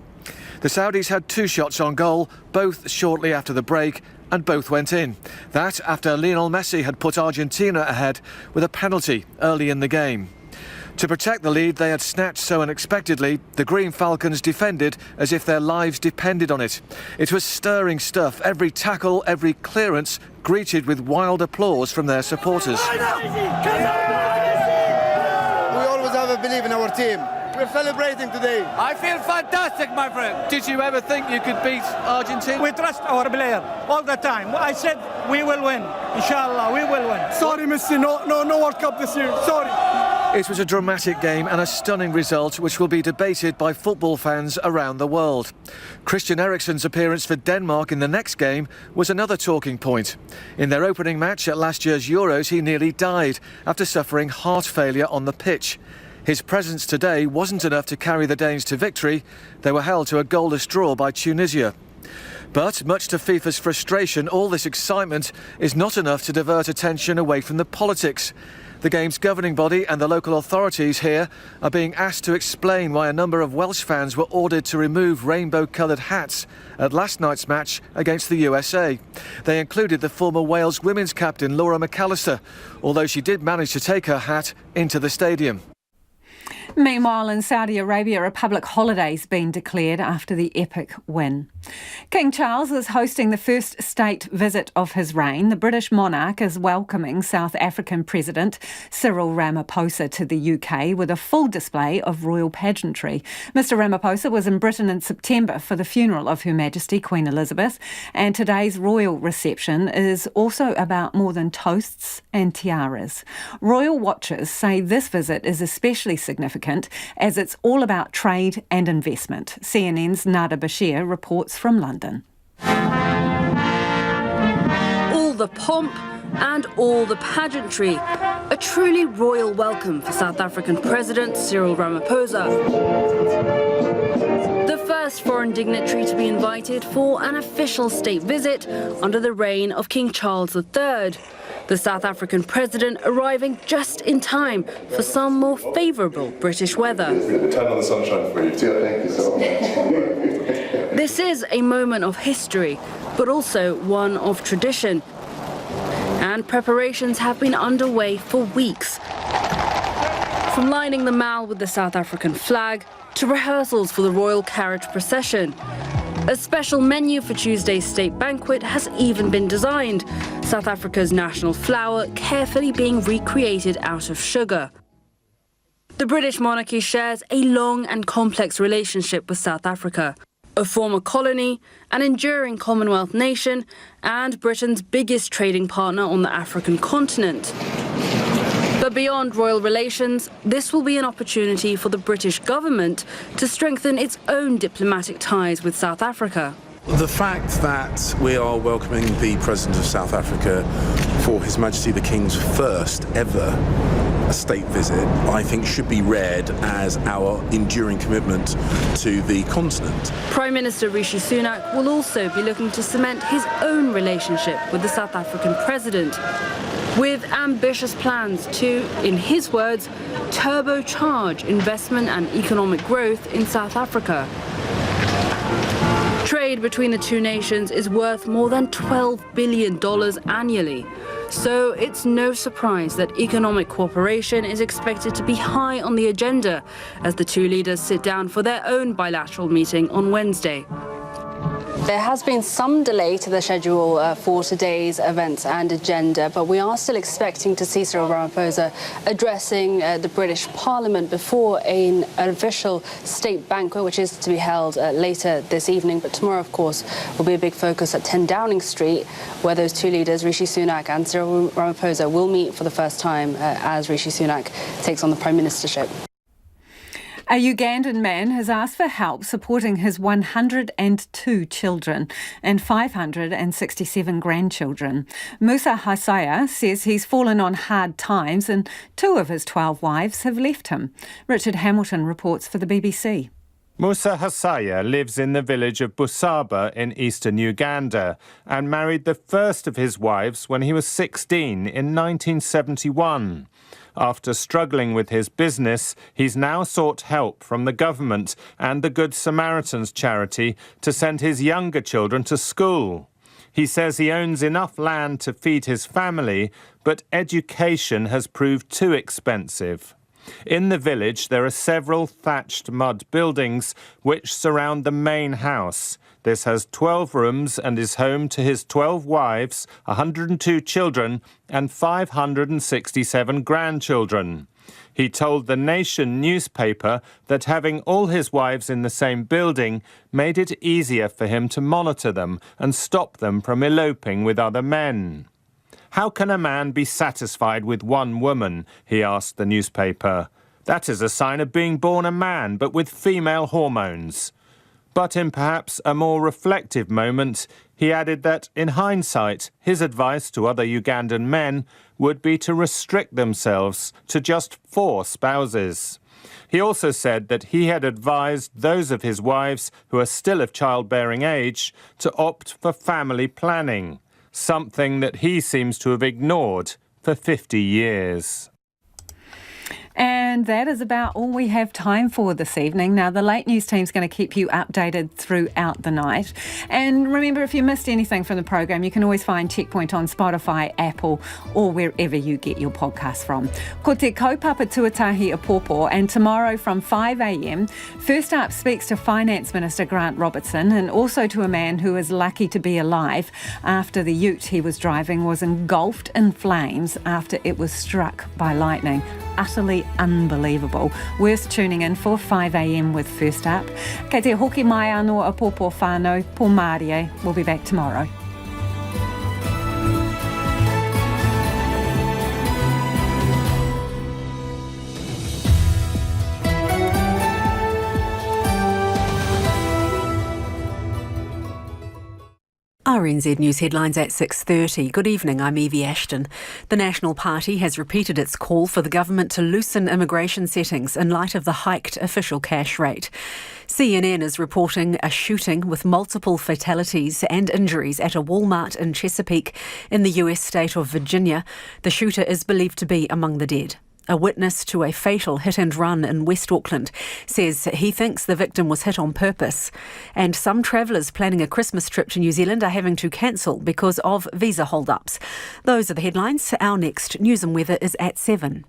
The Saudis had 2 shots on goal, both shortly after the break, and both went in. That after Lionel Messi had put Argentina ahead with a penalty early in the game. To protect the lead they had snatched so unexpectedly, the Green Falcons defended as if their lives depended on it. It was stirring stuff, every tackle, every clearance greeted with wild applause from their supporters. We always have a belief in our team. We're celebrating today. I feel fantastic, my friend. Did you ever think you could beat Argentina? We trust our player all the time. I said we will win. Inshallah, we will win. Sorry, Messi, no World Cup this year. Sorry. It was a dramatic game and a stunning result which will be debated by football fans around the world. Christian Eriksen's appearance for Denmark in the next game was another talking point. In their opening match at last year's Euros, he nearly died after suffering heart failure on the pitch. His presence today wasn't enough to carry the Danes to victory. They were held to a goalless draw by Tunisia. But much to FIFA's frustration, all this excitement is not enough to divert attention away from the politics. The game's governing body and the local authorities here are being asked to explain why a number of Welsh fans were ordered to remove rainbow-coloured hats at last night's match against the USA. They included the former Wales women's captain Laura McAllister, although she did manage to take her hat into the stadium. Meanwhile, in Saudi Arabia, a public holiday's been declared after the epic win. King Charles is hosting the first state visit of his reign. The British monarch is welcoming South African President Cyril Ramaphosa to the UK with a full display of royal pageantry. Mr Ramaphosa was in Britain in September for the funeral of Her Majesty Queen Elizabeth, and today's royal reception is also about more than toasts and tiaras. Royal watchers say this visit is especially significant as it's all about trade and investment. CNN's Nada Bashir reports from London. All the pomp and all the pageantry. A truly royal welcome for South African President Cyril Ramaphosa. The first foreign dignitary to be invited for an official state visit under the reign of King Charles III. The South African president arriving just in time for some more favourable British weather. Turn on the sunshine for you too. Thank you so much. This is a moment of history, but also one of tradition. And preparations have been underway for weeks. From lining the Mall with the South African flag to rehearsals for the royal carriage procession. A special menu for Tuesday's state banquet has even been designed. South Africa's national flower carefully being recreated out of sugar. The British monarchy shares a long and complex relationship with South Africa, a former colony, an enduring Commonwealth nation, and Britain's biggest trading partner on the African continent. But beyond royal relations, this will be an opportunity for the British government to strengthen its own diplomatic ties with South Africa. The fact that we are welcoming the President of South Africa for His Majesty the King's first ever state visit, I think should be read as our enduring commitment to the continent. Prime Minister Rishi Sunak will also be looking to cement his own relationship with the South African President, with ambitious plans to, in his words, turbocharge investment and economic growth in South Africa. Trade between the two nations is worth more than $12 billion annually. So it's no surprise that economic cooperation is expected to be high on the agenda as the two leaders sit down for their own bilateral meeting on Wednesday. There has been some delay to the schedule for today's events and agenda, but we are still expecting to see Cyril Ramaphosa addressing the British Parliament before an official state banquet, which is to be held later this evening. But tomorrow, of course, will be a big focus at 10 Downing Street, where those two leaders, Rishi Sunak and Cyril Ramaphosa, will meet for the first time as Rishi Sunak takes on the Prime Ministership. A Ugandan man has asked for help supporting his 102 children and 567 grandchildren. Musa Hasaya says he's fallen on hard times and 2 of his 12 wives have left him. Richard Hamilton reports for the BBC. Musa Hasaya lives in the village of Busaba in eastern Uganda and married the first of his wives when he was 16 in 1971. After struggling with his business, he's now sought help from the government and the Good Samaritans charity to send his younger children to school. He says he owns enough land to feed his family, but education has proved too expensive. In the village, there are several thatched mud buildings which surround the main house. This has 12 rooms and is home to his 12 wives, 102 children and 567 grandchildren. He told the Nation newspaper that having all his wives in the same building made it easier for him to monitor them and stop them from eloping with other men. How can a man be satisfied with one woman, he asked the newspaper. That is a sign of being born a man, but with female hormones. But in perhaps a more reflective moment, he added that, in hindsight, his advice to other Ugandan men would be to restrict themselves to just 4 spouses. He also said that he had advised those of his wives who are still of childbearing age to opt for family planning, something that he seems to have ignored for 50 years. And that is about all we have time for this evening. Now, the Late News team's going to keep you updated throughout the night. And remember, if you missed anything from the program, you can always find Checkpoint on Spotify, Apple, or wherever you get your podcasts from. Ko te kaupapa tuatahi Apopo, and tomorrow from 5 a.m, First Up speaks to Finance Minister Grant Robertson, and also to a man who is lucky to be alive after the ute he was driving was engulfed in flames after it was struck by lightning. Utterly unbelievable. Worth tuning in for 5 a.m. with First Up. Kei te hoki mai anō Apopo whānau, po Mārie. We'll be back tomorrow. RNZ News headlines at 6:30. Good evening, I'm Evie Ashton. The National Party has repeated its call for the government to loosen immigration settings in light of the hiked official cash rate. CNN is reporting a shooting with multiple fatalities and injuries at a Walmart in Chesapeake in the US state of Virginia. The shooter is believed to be among the dead. A witness to a fatal hit-and-run in West Auckland says he thinks the victim was hit on purpose. And some travellers planning a Christmas trip to New Zealand are having to cancel because of visa hold-ups. Those are the headlines. Our next news and weather is at 7.